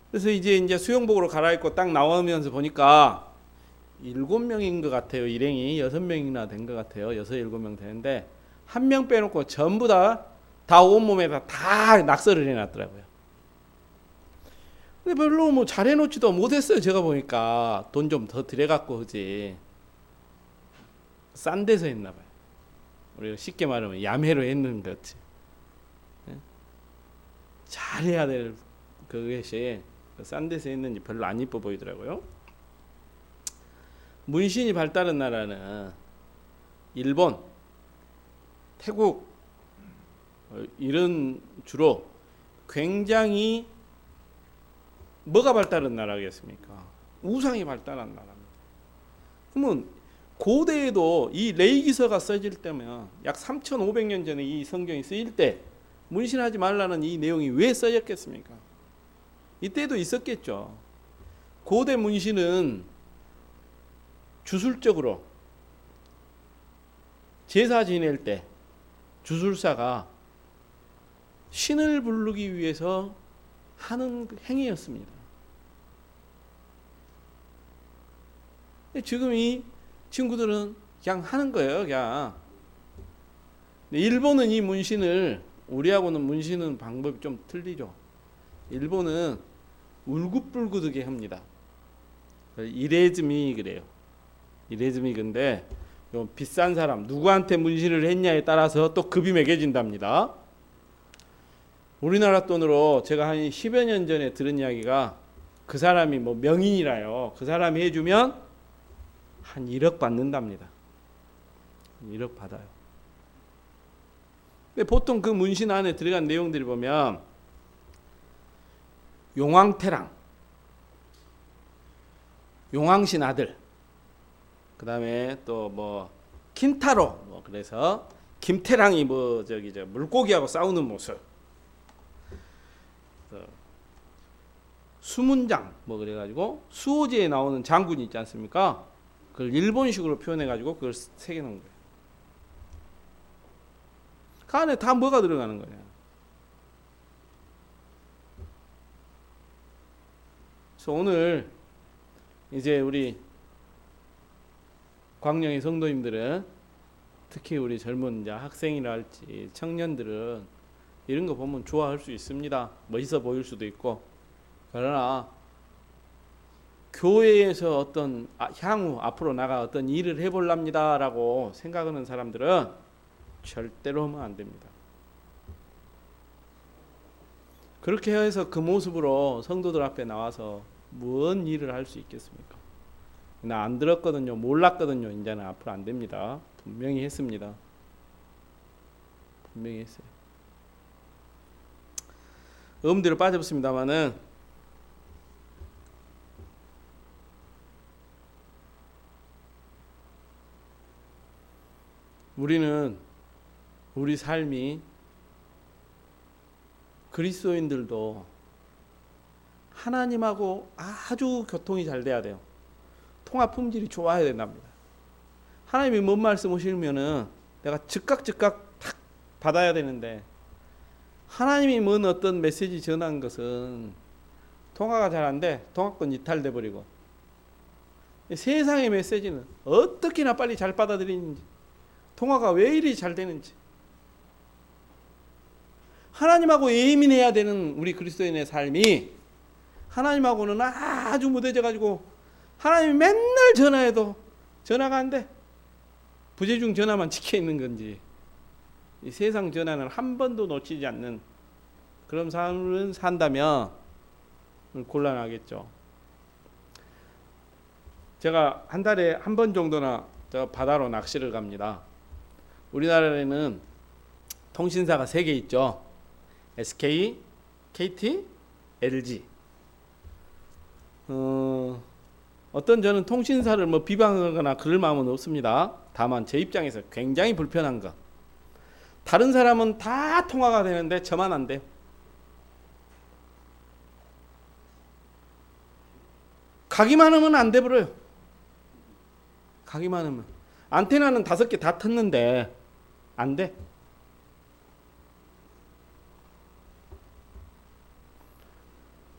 그래서 이제 수영복으로 갈아입고 딱 나오면서 보니까 7명인 것 같아요. 일행이 6명이나 된 것 같아요. 6, 7명 되는데 한 명 빼놓고 전부 다 온몸에다 다 낙서를 해놨더라고요. 근데 별로 뭐 잘해놓지도 못했어요. 제가 보니까 돈 좀 더 들여갖고 하지. 싼 데서 했나봐요. 우리가 쉽게 말하면 야매로 했는 거지. 잘해야 될 그것이 싼 데서 했는지 별로 안 이뻐 보이더라고요. 문신이 발달한 나라는 일본, 태국 이런 주로 굉장히 뭐가 발달한 나라겠습니까? 우상이 발달한 나라입니다. 그러면 고대에도 이 레이기서가 써질 때면 약 3,500년 전에 이 성경이 쓰일 때 문신하지 말라는 이 내용이 왜 써졌겠습니까? 이때도 있었겠죠. 고대 문신은 주술적으로 제사 지낼 때 주술사가 신을 부르기 위해서 하는 행위였습니다. 지금 이 친구들은 그냥 하는 거예요. 그냥. 일본은 이 문신을 우리하고는 문신은 방법이 좀 틀리죠. 일본은 울긋불긋하게 합니다. 이레즈미 그래요. 이레즈미 근데 비싼 사람 누구한테 문신을 했냐에 따라서 또 급이 매겨진답니다. 우리나라 돈으로 제가 한 10여 년 전에 들은 이야기가 그 사람이 뭐 명인이라요. 그 사람이 해주면 한 1억 받는답니다. 1억 받아요. 근데 보통 그 문신 안에 들어간 내용들이 보면 용왕태랑, 용왕신 아들, 그 다음에 또 뭐 킨타로, 뭐 그래서 김태랑이 뭐 물고기하고 싸우는 모습, 수문장 뭐 그래가지고 수호지에 나오는 장군이 있지 않습니까? 그걸 일본식으로 표현해가지고 그걸 새겨놓은 거예요. 그 안에 다 뭐가 들어가는 거냐? 그래서 오늘 이제 우리 광명의 성도님들은 특히 우리 젊은 이제 학생이라 할지 청년들은 이런 거 보면 좋아할 수 있습니다. 멋있어 보일 수도 있고. 그러나 교회에서 어떤 향후 앞으로 나가 어떤 일을 해볼랍니다라고 생각하는 사람들은 절대로 하면 안 됩니다. 그렇게 해서 그 모습으로 성도들 앞에 나와서 무슨 일을 할 수 있겠습니까? 나 안 들었거든요. 몰랐거든요. 이제는 앞으로 안 됩니다. 분명히 했습니다. 분명히 했어요. 음대로 빠져봤습니다만은 우리는 우리 삶이 그리스도인들도 하나님하고 아주 교통이 잘 돼야 돼요. 통합 품질이 좋아야 된답니다. 하나님이 뭔 말씀 오시면은 내가 즉각 탁 받아야 되는데 하나님이 뭔 어떤 메시지 전한 것은 통화가 잘 안 돼. 통화권 이탈돼 버리고 세상의 메시지는 어떻게나 빨리 잘 받아들이는지 통화가 왜 이리 잘 되는지 하나님하고 예민해야 되는 우리 그리스도인의 삶이 하나님하고는 아주 무뎌져 가지고 하나님이 맨날 전화해도 전화가 안 돼. 부재중 전화만 찍혀 있는 건지 이 세상 전화는 한 번도 놓치지 않는 그런 삶을 산다면 곤란하겠죠. 제가 한 달에 한 번 정도나 저 바다로 낚시를 갑니다. 우리나라에는 통신사가 3개 있죠. SK, KT, LG. 어떤 저는 통신사를 뭐 비방하거나 그럴 마음은 없습니다. 다만 제 입장에서 굉장히 불편한 거. 다른 사람은 다 통화가 되는데 저만 안 돼요. 가기만 하면 안 돼버려요. 가기만 하면. 안테나는 5개 다 텄는데 안 돼.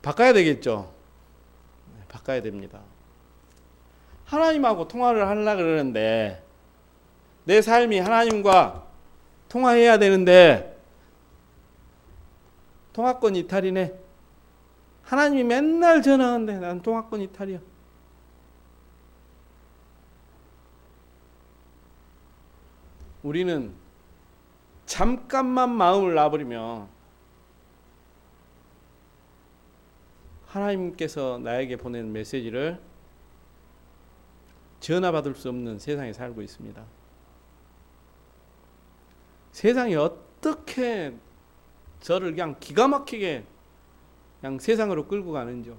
바꿔야 되겠죠. 바꿔야 됩니다. 하나님하고 통화를 하려고 그러는데 내 삶이 하나님과 통화해야 되는데 통화권 이탈이네. 하나님이 맨날 전화하는데 난 통화권 이탈이야. 우리는 잠깐만 마음을 놔버리면 하나님께서 나에게 보낸 메시지를 전화받을 수 없는 세상에 살고 있습니다. 세상이 어떻게 저를 그냥 기가 막히게 그냥 세상으로 끌고 가는지요.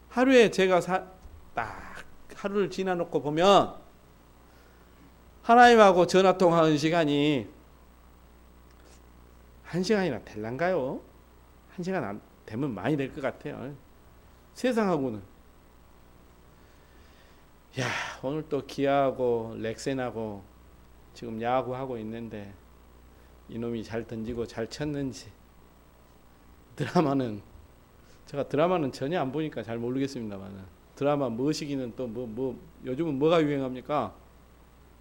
하루에 제가 딱 하루를 지나놓고 보면 하나님하고 전화통화하는 시간이 1시간이나 될란가요? 1시간 안 되면 많이 될 것 같아요. 세상하고는. 야, 오늘 또 기아하고 렉센하고 지금 야구하고 있는데 이놈이 잘 던지고 잘 쳤는지. 제가 드라마는 전혀 안 보니까 잘 모르겠습니다만 드라마 머시기는 또 요즘은 뭐가 유행합니까?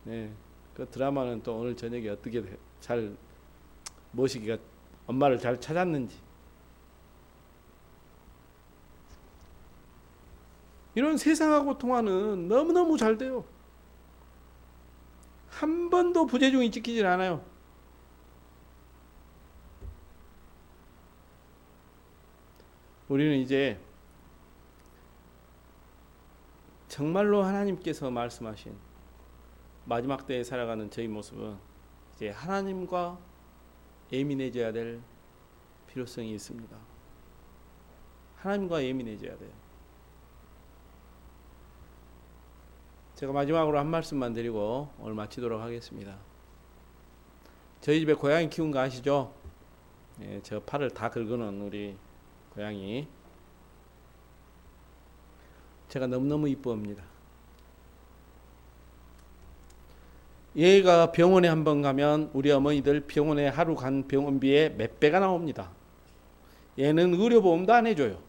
네, 그 드라마는 또 오늘 저녁에 어떻게 잘 머시기가 엄마를 잘 찾았는지. 이런 세상하고 통화는 너무너무 잘 돼요. 한 번도 부재중이 찍히질 않아요. 우리는 이제 정말로 하나님께서 말씀하신 마지막 때에 살아가는 저희 모습은 이제 하나님과 예민해져야 될 필요성이 있습니다. 하나님과 예민해져야 돼요. 제가 마지막으로 한 말씀만 드리고 오늘 마치도록 하겠습니다. 저희 집에 고양이 키운 거 아시죠? 예, 저 팔을 다 긁어놓은 우리 고양이. 제가 너무너무 이뻐합니다. 얘가 병원에 한번 가면 우리 어머니들 병원에 하루 간 병원비에 몇 배가 나옵니다. 얘는 의료보험도 안 해줘요.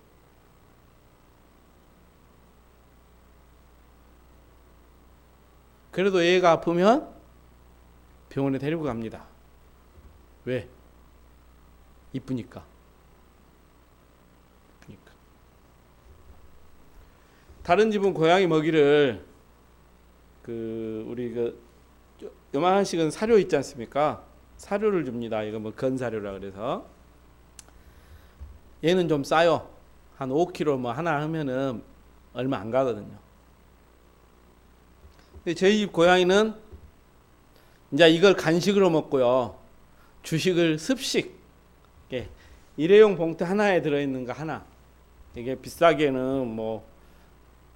그래도 얘가 아프면 병원에 데리고 갑니다. 왜? 이쁘니까. 다른 집은 고양이 먹이를 우리 요만한씩은 사료 있지 않습니까? 사료를 줍니다. 이거 뭐 건사료라 그래서. 얘는 좀 싸요. 한 5kg 뭐 하나 하면은 얼마 안 가거든요. 근데 저희 집 고양이는 이제 이걸 간식으로 먹고요. 주식을 습식. 일회용 봉투 하나에 들어있는 거 하나. 이게 비싸게는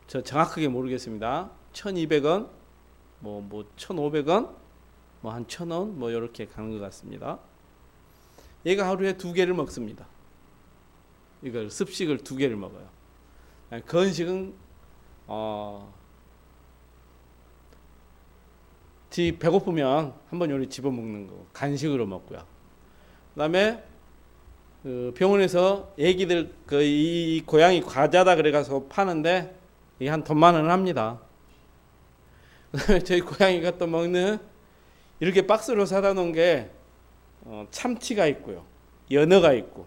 저 정확하게 모르겠습니다. 1,200원, 1,500원, 한 1,000원, 이렇게 가는 것 같습니다. 얘가 하루에 2개를 먹습니다. 이걸 습식을 2개를 먹어요. 건식은 배고프면 한번 요리 집어먹는 거 간식으로 먹고요. 그다음에 병원에서 애기들 이 고양이 과자다 그래가서 파는데 이게 한 돈 10,000원 합니다. 그다음에 저희 고양이가 또 먹는 이렇게 박스로 사다 놓은 게 참치가 있고요, 연어가 있고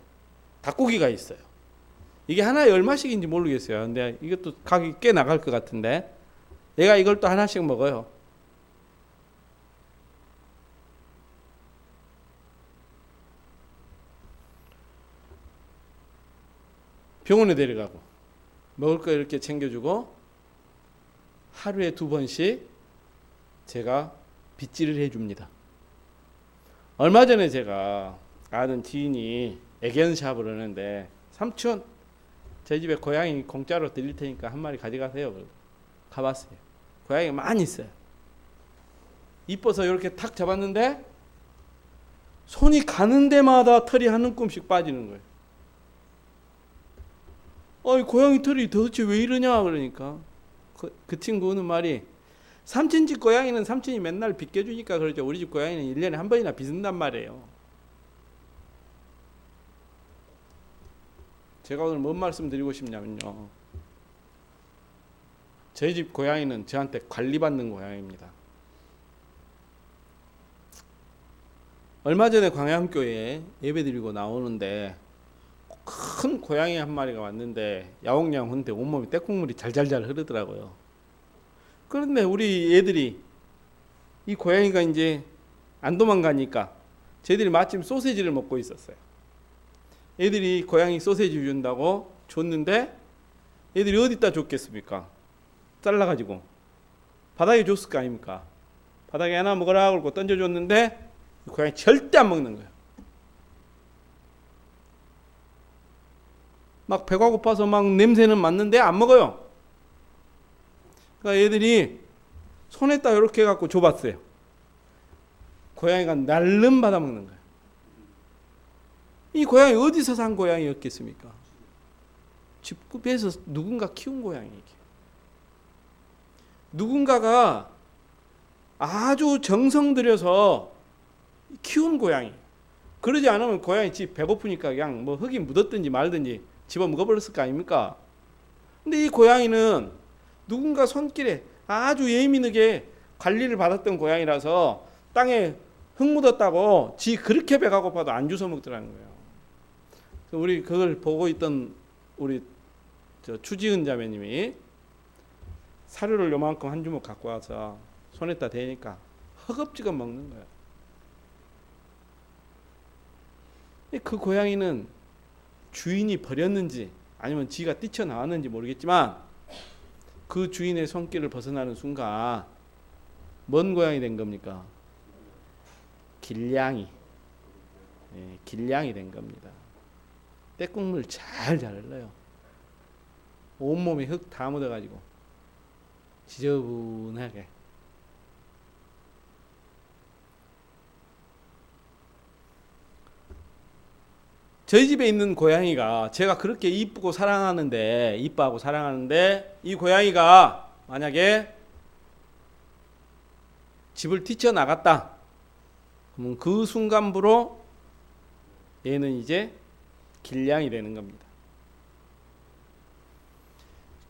닭고기가 있어요. 이게 하나에 얼마씩인지 모르겠어요. 근데 이것도 가격이 꽤 나갈 것 같은데 얘가 이걸 또 하나씩 먹어요. 병원에 데려가고 먹을 거 이렇게 챙겨주고 하루에 2번씩 제가 빗질을 해줍니다. 얼마 전에 제가 아는 지인이 애견샵을 하는데 삼촌 저희 집에 고양이 공짜로 드릴 테니까 한 마리 가져가세요. 가봤어요. 고양이가 많이 있어요. 이뻐서 이렇게 탁 잡았는데 손이 가는 데마다 털이 한 움큼씩 빠지는 거예요. 이 고양이 털이 도대체 왜 이러냐 그러니까 그 친구는 말이 삼촌 집 고양이는 삼촌이 맨날 빗겨주니까 그러죠. 우리 집 고양이는 1년에 한 번이나 빗는단 말이에요. 제가 오늘 뭔 말씀 드리고 싶냐면요. 저희 집 고양이는 저한테 관리받는 고양이입니다. 얼마 전에 광양교회에 예배드리고 나오는데 큰 고양이 한 마리가 왔는데 야옹야옹한데 온몸이 떼국물이 잘잘잘 흐르더라고요. 그런데 우리 애들이 이 고양이가 이제 안 도망가니까 저희들이 마침 소세지를 먹고 있었어요. 애들이 고양이 소세지 준다고 줬는데 애들이 어디다 줬겠습니까? 잘라가지고 바닥에 줬을 거 아닙니까? 바닥에 하나 먹어라 그러고 던져줬는데 고양이 절대 안 먹는 거예요. 막 배가 고파서 막 냄새는 맡는데 안 먹어요. 그러니까 애들이 손에다 이렇게 해갖고 줘봤어요. 고양이가 날름 받아먹는 거예요. 이 고양이 어디서 산 고양이였겠습니까? 집에서 누군가 키운 고양이에요. 누군가가 아주 정성 들여서 키운 고양이. 그러지 않으면 고양이 집 배고프니까 그냥 뭐 흙이 묻었든지 말든지 집어 먹어버렸을 거 아닙니까? 근데 이 고양이는 누군가 손길에 아주 예민하게 관리를 받았던 고양이라서 땅에 흙 묻었다고 지 그렇게 배가 고파도 안 주워 먹더라는 거예요. 우리 그걸 보고 있던 우리 추지은 자매님이 사료를 요만큼 한 주먹 갖고 와서 손에다 대니까 허겁지겁 먹는 거예요. 그 고양이는 주인이 버렸는지 아니면 지가 뛰쳐나왔는지 모르겠지만 그 주인의 손길을 벗어나는 순간 뭔 고양이 된 겁니까? 길냥이. 길냥이 된 겁니다. 떼국물 잘 흘러요. 온몸에 흙 다 묻어가지고 지저분하게. 저희 집에 있는 고양이가 제가 그렇게 이쁘고 사랑하는데 이뻐하고 사랑하는데 이 고양이가 만약에 집을 뛰쳐나갔다 그러면 그 순간부로 얘는 이제 길냥이 되는 겁니다.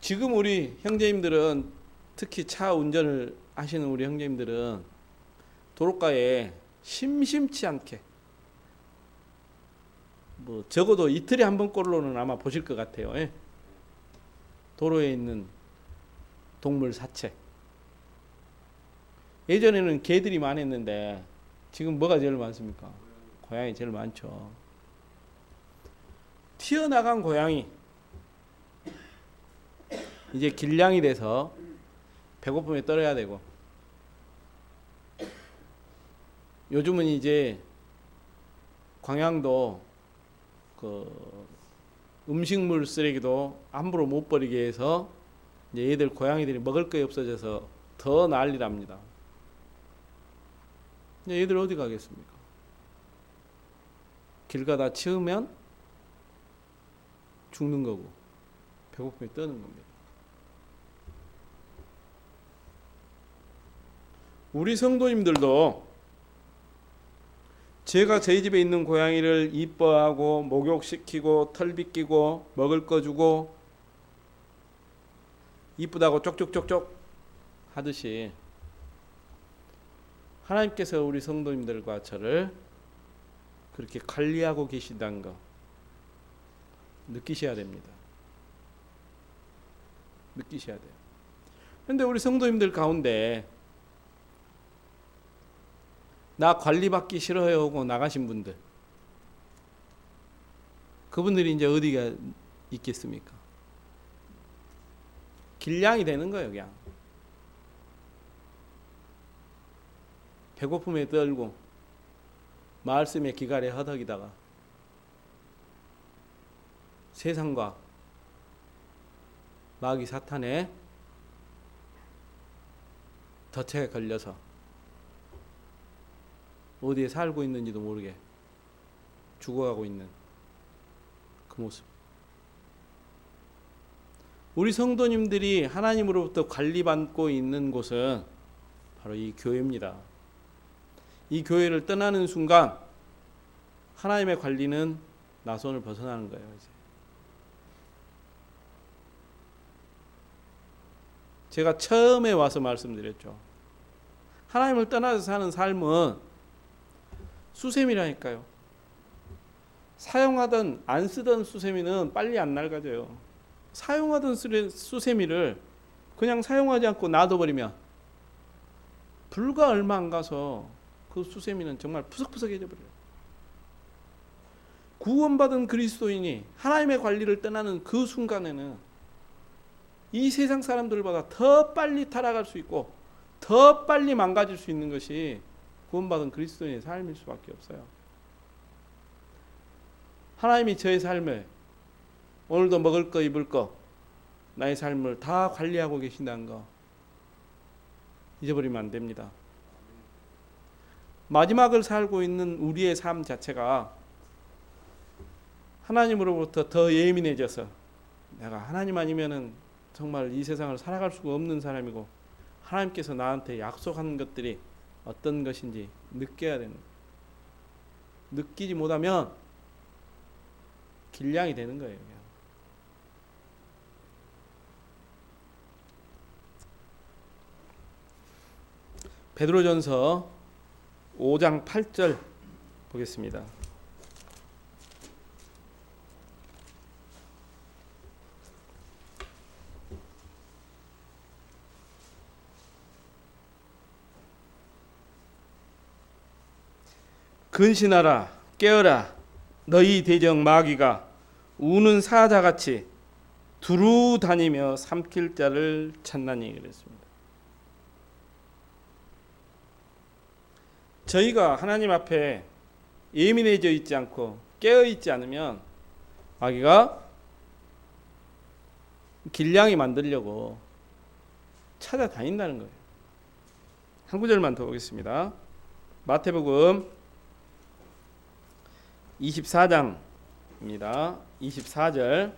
지금 우리 형제님들은 특히 차 운전을 하시는 우리 형제님들은 도로가에 심심치 않게 뭐 적어도 이틀에 한 번꼴로는 아마 보실 것 같아요. 도로에 있는 동물 사체. 예전에는 개들이 많았는데 지금 뭐가 제일 많습니까? 고양이 제일 많죠. 튀어나간 고양이 이제 길냥이 돼서 배고픔에 떨어야 되고, 요즘은 이제 광양도 그 음식물 쓰레기도 함부로 못 버리게 해서 이제 얘들 고양이들이 먹을 게 없어져서 더 난리랍니다. 얘들 어디 가겠습니까? 길 가다 치우면 죽는 거고 배고픔에 떠는 겁니다. 우리 성도님들도 제가 저희 집에 있는 고양이를 이뻐하고 목욕시키고 털 빗기고 먹을 거 주고 이쁘다고 쪽쪽쪽쪽 하듯이 하나님께서 우리 성도님들과 저를 그렇게 관리하고 계신다는 거 느끼셔야 됩니다. 느끼셔야 돼요. 그런데 우리 성도님들 가운데 나 관리받기 싫어요 하고 나가신 분들, 그분들이 이제 어디가 있겠습니까? 길냥이 되는 거예요. 그냥 배고픔에 떨고 말씀에 기갈에 허덕이다가 세상과 마귀 사탄의 덫에 걸려서 어디에 살고 있는지도 모르게 죽어가고 있는 그 모습. 우리 성도님들이 하나님으로부터 관리받고 있는 곳은 바로 이 교회입니다. 이 교회를 떠나는 순간 하나님의 관리는 나손을 벗어나는 거예요. 이제. 제가 처음에 와서 말씀드렸죠. 하나님을 떠나서 사는 삶은 수세미라니까요. 사용하던 안 쓰던 수세미는 빨리 안 낡아져요. 사용하던 수세미를 그냥 사용하지 않고 놔둬버리면 불과 얼마 안 가서 그 수세미는 정말 푸석푸석해져 버려요. 구원받은 그리스도인이 하나님의 관리를 떠나는 그 순간에는 이 세상 사람들보다 더 빨리 타락할 수 있고 더 빨리 망가질 수 있는 것이 구원받은 그리스도인의 삶일 수밖에 없어요. 하나님이 저의 삶을 오늘도 먹을 거 입을 거 나의 삶을 다 관리하고 계신다는 거 잊어버리면 안 됩니다. 마지막을 살고 있는 우리의 삶 자체가 하나님으로부터 더 예민해져서 내가 하나님 아니면은 정말 이 세상을 살아갈 수가 없는 사람이고 하나님께서 나한테 약속한 것들이 어떤 것인지 느껴야 되는 거예요. 느끼지 못하면 길냥이 되는 거예요. 베드로전서 5장 8절 보겠습니다. 근신하라 깨어라 너희 대적 마귀가 우는 사자같이 두루 다니며 삼킬 자를 찾나니 그랬습니다. 저희가 하나님 앞에 예민해져 있지 않고 깨어 있지 않으면 마귀가 길냥이 만들려고 찾아다닌다는 거예요. 한 구절만 더 보겠습니다. 마태복음 24장입니다. 24절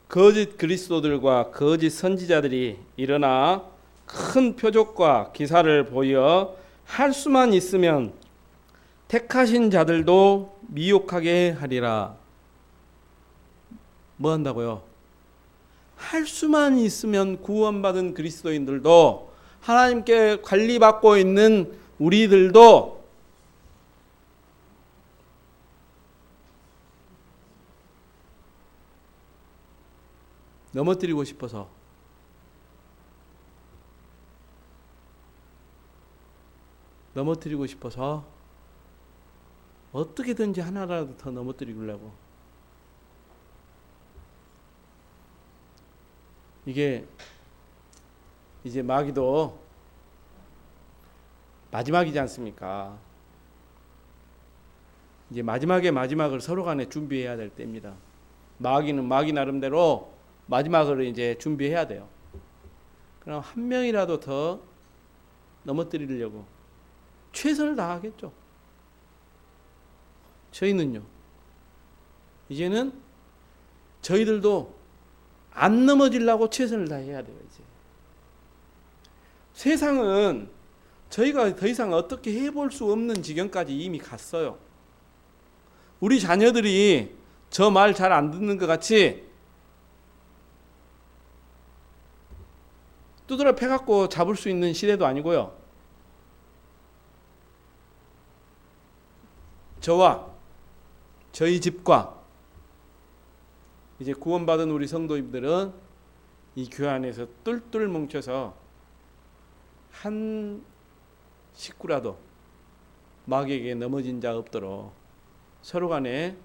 거짓 그리스도들과 거짓 선지자들이 일어나 큰 표적과 기사를 보여 할 수만 있으면 택하신 자들도 미혹하게 하리라. 뭐 한다고요? 할 수만 있으면 구원받은 그리스도인들도 하나님께 관리받고 있는 우리들도 넘어뜨리고 싶어서 어떻게든지 하나라도 더 넘어뜨리려고. 이게 이제 마귀도 마지막이지 않습니까? 이제 마지막의 마지막을 서로 간에 준비해야 될 때입니다. 마귀는 마귀 나름대로 마지막을 이제 준비해야 돼요. 그럼 한 명이라도 더 넘어뜨리려고 최선을 다하겠죠. 저희는요. 이제는 저희들도 안 넘어지려고 최선을 다해야 돼요. 이제 세상은 저희가 더 이상 어떻게 해볼 수 없는 지경까지 이미 갔어요. 우리 자녀들이 저 말 잘 안 듣는 것 같이 두드려 패갖고 잡을 수 있는 시대도 아니고요. 저와 저희 집과 이제 구원받은 우리 성도님들은 이 교회 안에서 똘똘 뭉쳐서 한 식구라도 마귀에게 넘어진 자 없도록 서로 간에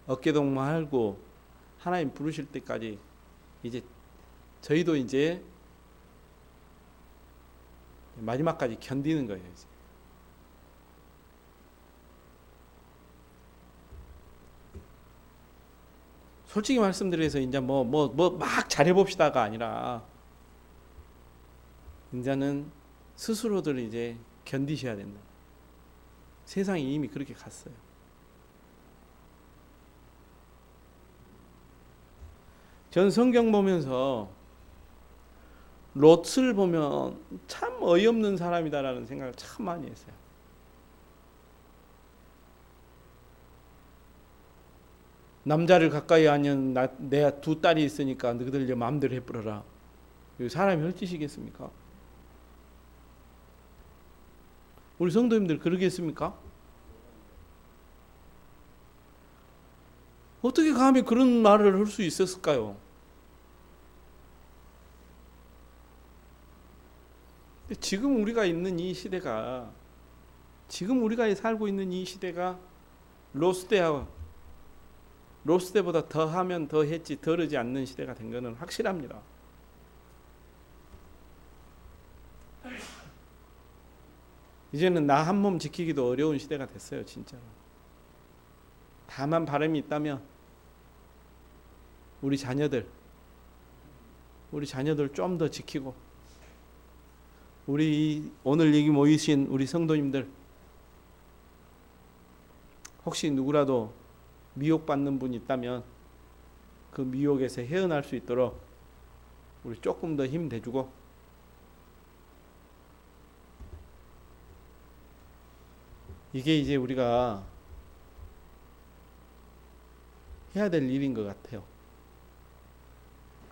어깨동무하고 하나님 부르실 때까지 이제 저희도 이제 마지막까지 견디는 거예요. 이제. 솔직히 말씀드려서 이제 막 잘해봅시다가 아니라 이제는 스스로들 이제 견디셔야 된다. 세상이 이미 그렇게 갔어요. 전 성경 보면서 롯을 보면 참 어이없는 사람이다라는 생각을 참 많이 했어요. 남자를 가까이 하면 내 두 딸이 있으니까 너희들 마음대로 해버려라. 사람이 헐짓이겠습니까? 우리 성도님들 그러겠습니까? 어떻게 감히 그런 말을 할 수 있었을까요? 지금 우리가 있는 이 시대가, 지금 우리가 살고 있는 이 시대가 롯때보다 더하면 더했지 덜하지 않는 시대가 된 것은 확실합니다. 이제는 나 한 몸 지키기도 어려운 시대가 됐어요, 진짜로. 다만 바람이 있다면 우리 자녀들 좀 더 지키고, 우리 오늘 여기 모이신 우리 성도님들, 혹시 누구라도 미혹받는 분이 있다면 그 미혹에서 헤어날 수 있도록 우리 조금 더 힘 대주고, 이게 이제 우리가 해야 될 일인 것 같아요.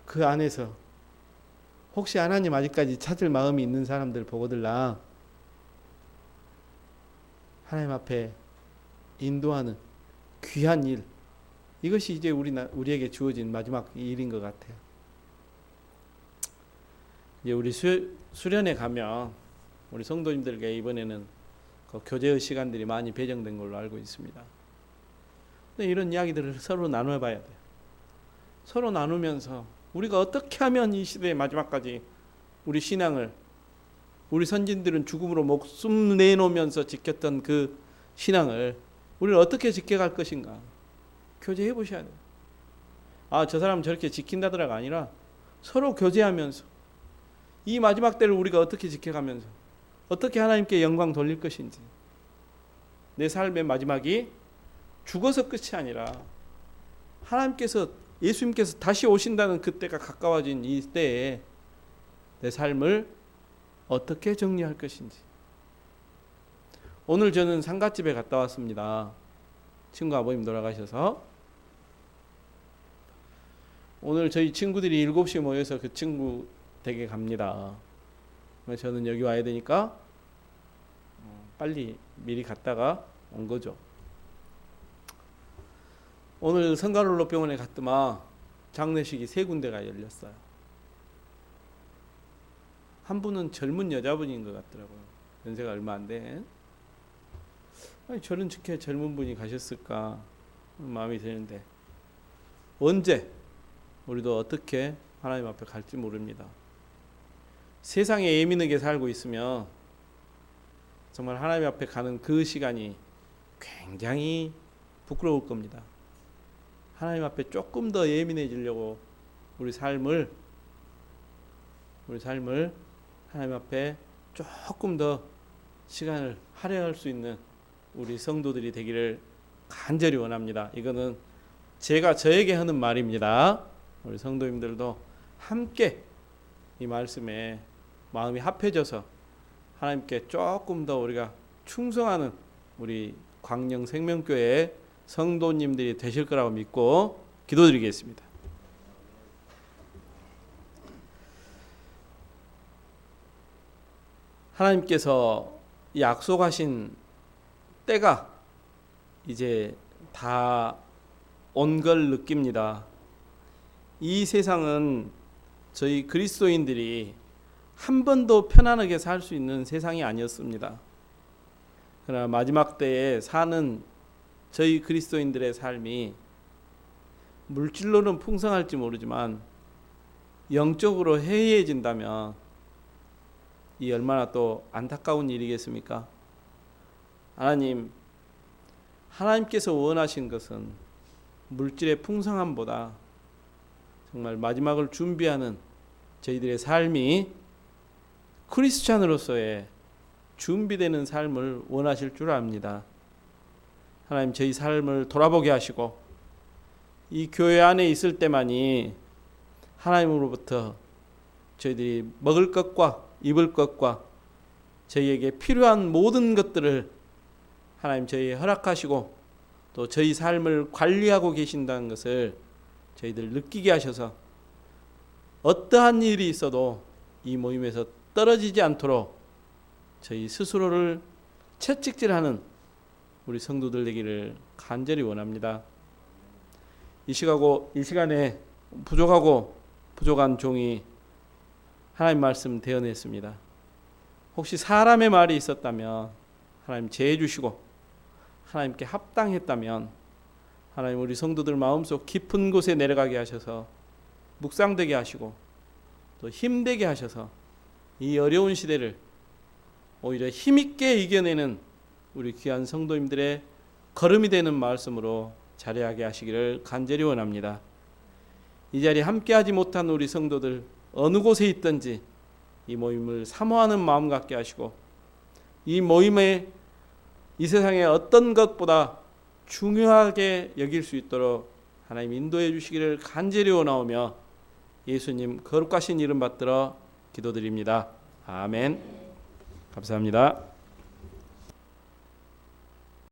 그 안에서 혹시 하나님 아직까지 찾을 마음이 있는 사람들 보고들라 하나님 앞에 인도하는 귀한 일, 이것이 이제 우리에게 주어진 마지막 일인 것 같아요. 이제 우리 수련회 가면 우리 성도님들에게 이번에는 그 교제의 시간들이 많이 배정된 걸로 알고 있습니다. 근데 이런 이야기들을 서로 나눠봐야 돼요. 서로 나누면서 우리가 어떻게 하면 이 시대의 마지막까지 우리 신앙을, 우리 선진들은 죽음으로 목숨 내놓으면서 지켰던 그 신앙을 우리는 어떻게 지켜갈 것인가 교제해 보셔야 돼요. 저 사람 저렇게 지킨다더라가 아니라 서로 교제하면서 이 마지막 때를 우리가 어떻게 지켜가면서 어떻게 하나님께 영광 돌릴 것인지, 내 삶의 마지막이 죽어서 끝이 아니라 예수님께서 다시 오신다는 그때가 가까워진 이 때에 내 삶을 어떻게 정리할 것인지. 오늘 저는 상갓집에 갔다 왔습니다. 친구 아버님 돌아가셔서. 오늘 저희 친구들이 7시 모여서 그 친구 댁에 갑니다. 저는 여기 와야 되니까 빨리 미리 갔다가 온 거죠. 오늘 성가롤로병원에 갔더만 장례식이 3군데가 열렸어요. 한 분은 젊은 여자분인 것 같더라고요. 연세가 얼마 안 돼. 저렇게 젊은 분이 가셨을까 마음이 드는데, 언제 우리도 어떻게 하나님 앞에 갈지 모릅니다. 세상에 예민하게 살고 있으면 정말 하나님 앞에 가는 그 시간이 굉장히 부끄러울 겁니다. 하나님 앞에 조금 더 예민해지려고 우리 삶을 하나님 앞에 조금 더 시간을 할애할 수 있는 우리 성도들이 되기를 간절히 원합니다. 이거는 제가 저에게 하는 말입니다. 우리 성도님들도 함께 이 말씀에 마음이 합해져서 하나님께 조금 더 우리가 충성하는 우리 광영 생명교회 성도님들이 되실 거라고 믿고 기도드리겠습니다. 하나님께서 약속하신 때가 이제 다 온 걸 느낍니다. 이 세상은 저희 그리스도인들이 한 번도 편안하게 살 수 있는 세상이 아니었습니다. 그러나 마지막 때에 사는 저희 그리스도인들의 삶이 물질로는 풍성할지 모르지만 영적으로 해이해진다면 이 얼마나 또 안타까운 일이겠습니까? 하나님께서 원하신 것은 물질의 풍성함보다 정말 마지막을 준비하는 저희들의 삶이 크리스찬으로서의 준비되는 삶을 원하실 줄 압니다. 하나님 저희 삶을 돌아보게 하시고 이 교회 안에 있을 때만이 하나님으로부터 저희들이 먹을 것과 입을 것과 저희에게 필요한 모든 것들을 하나님 저희에 허락하시고 또 저희 삶을 관리하고 계신다는 것을 저희들 느끼게 하셔서 어떠한 일이 있어도 이 모임에서 떨어지지 않도록 저희 스스로를 채찍질하는 우리 성도들 되기를 간절히 원합니다. 이 시간에 부족한 종이 하나님 말씀 대언했습니다. 혹시 사람의 말이 있었다면 하나님 제해 주시고 하나님께 합당했다면 하나님 우리 성도들 마음속 깊은 곳에 내려가게 하셔서 묵상되게 하시고 또 힘되게 하셔서 이 어려운 시대를 오히려 힘있게 이겨내는 우리 귀한 성도님들의 걸음이 되는 말씀으로 자리하게 하시기를 간절히 원합니다. 이 자리에 함께하지 못한 우리 성도들 어느 곳에 있든지 이 모임을 사모하는 마음 갖게 하시고 이 모임에 이 세상의 어떤 것보다 중요하게 여길 수 있도록 하나님 인도해 주시기를 간절히 원하오며 예수님 거룩하신 이름 받들어 기도드립니다. 아멘. 감사합니다.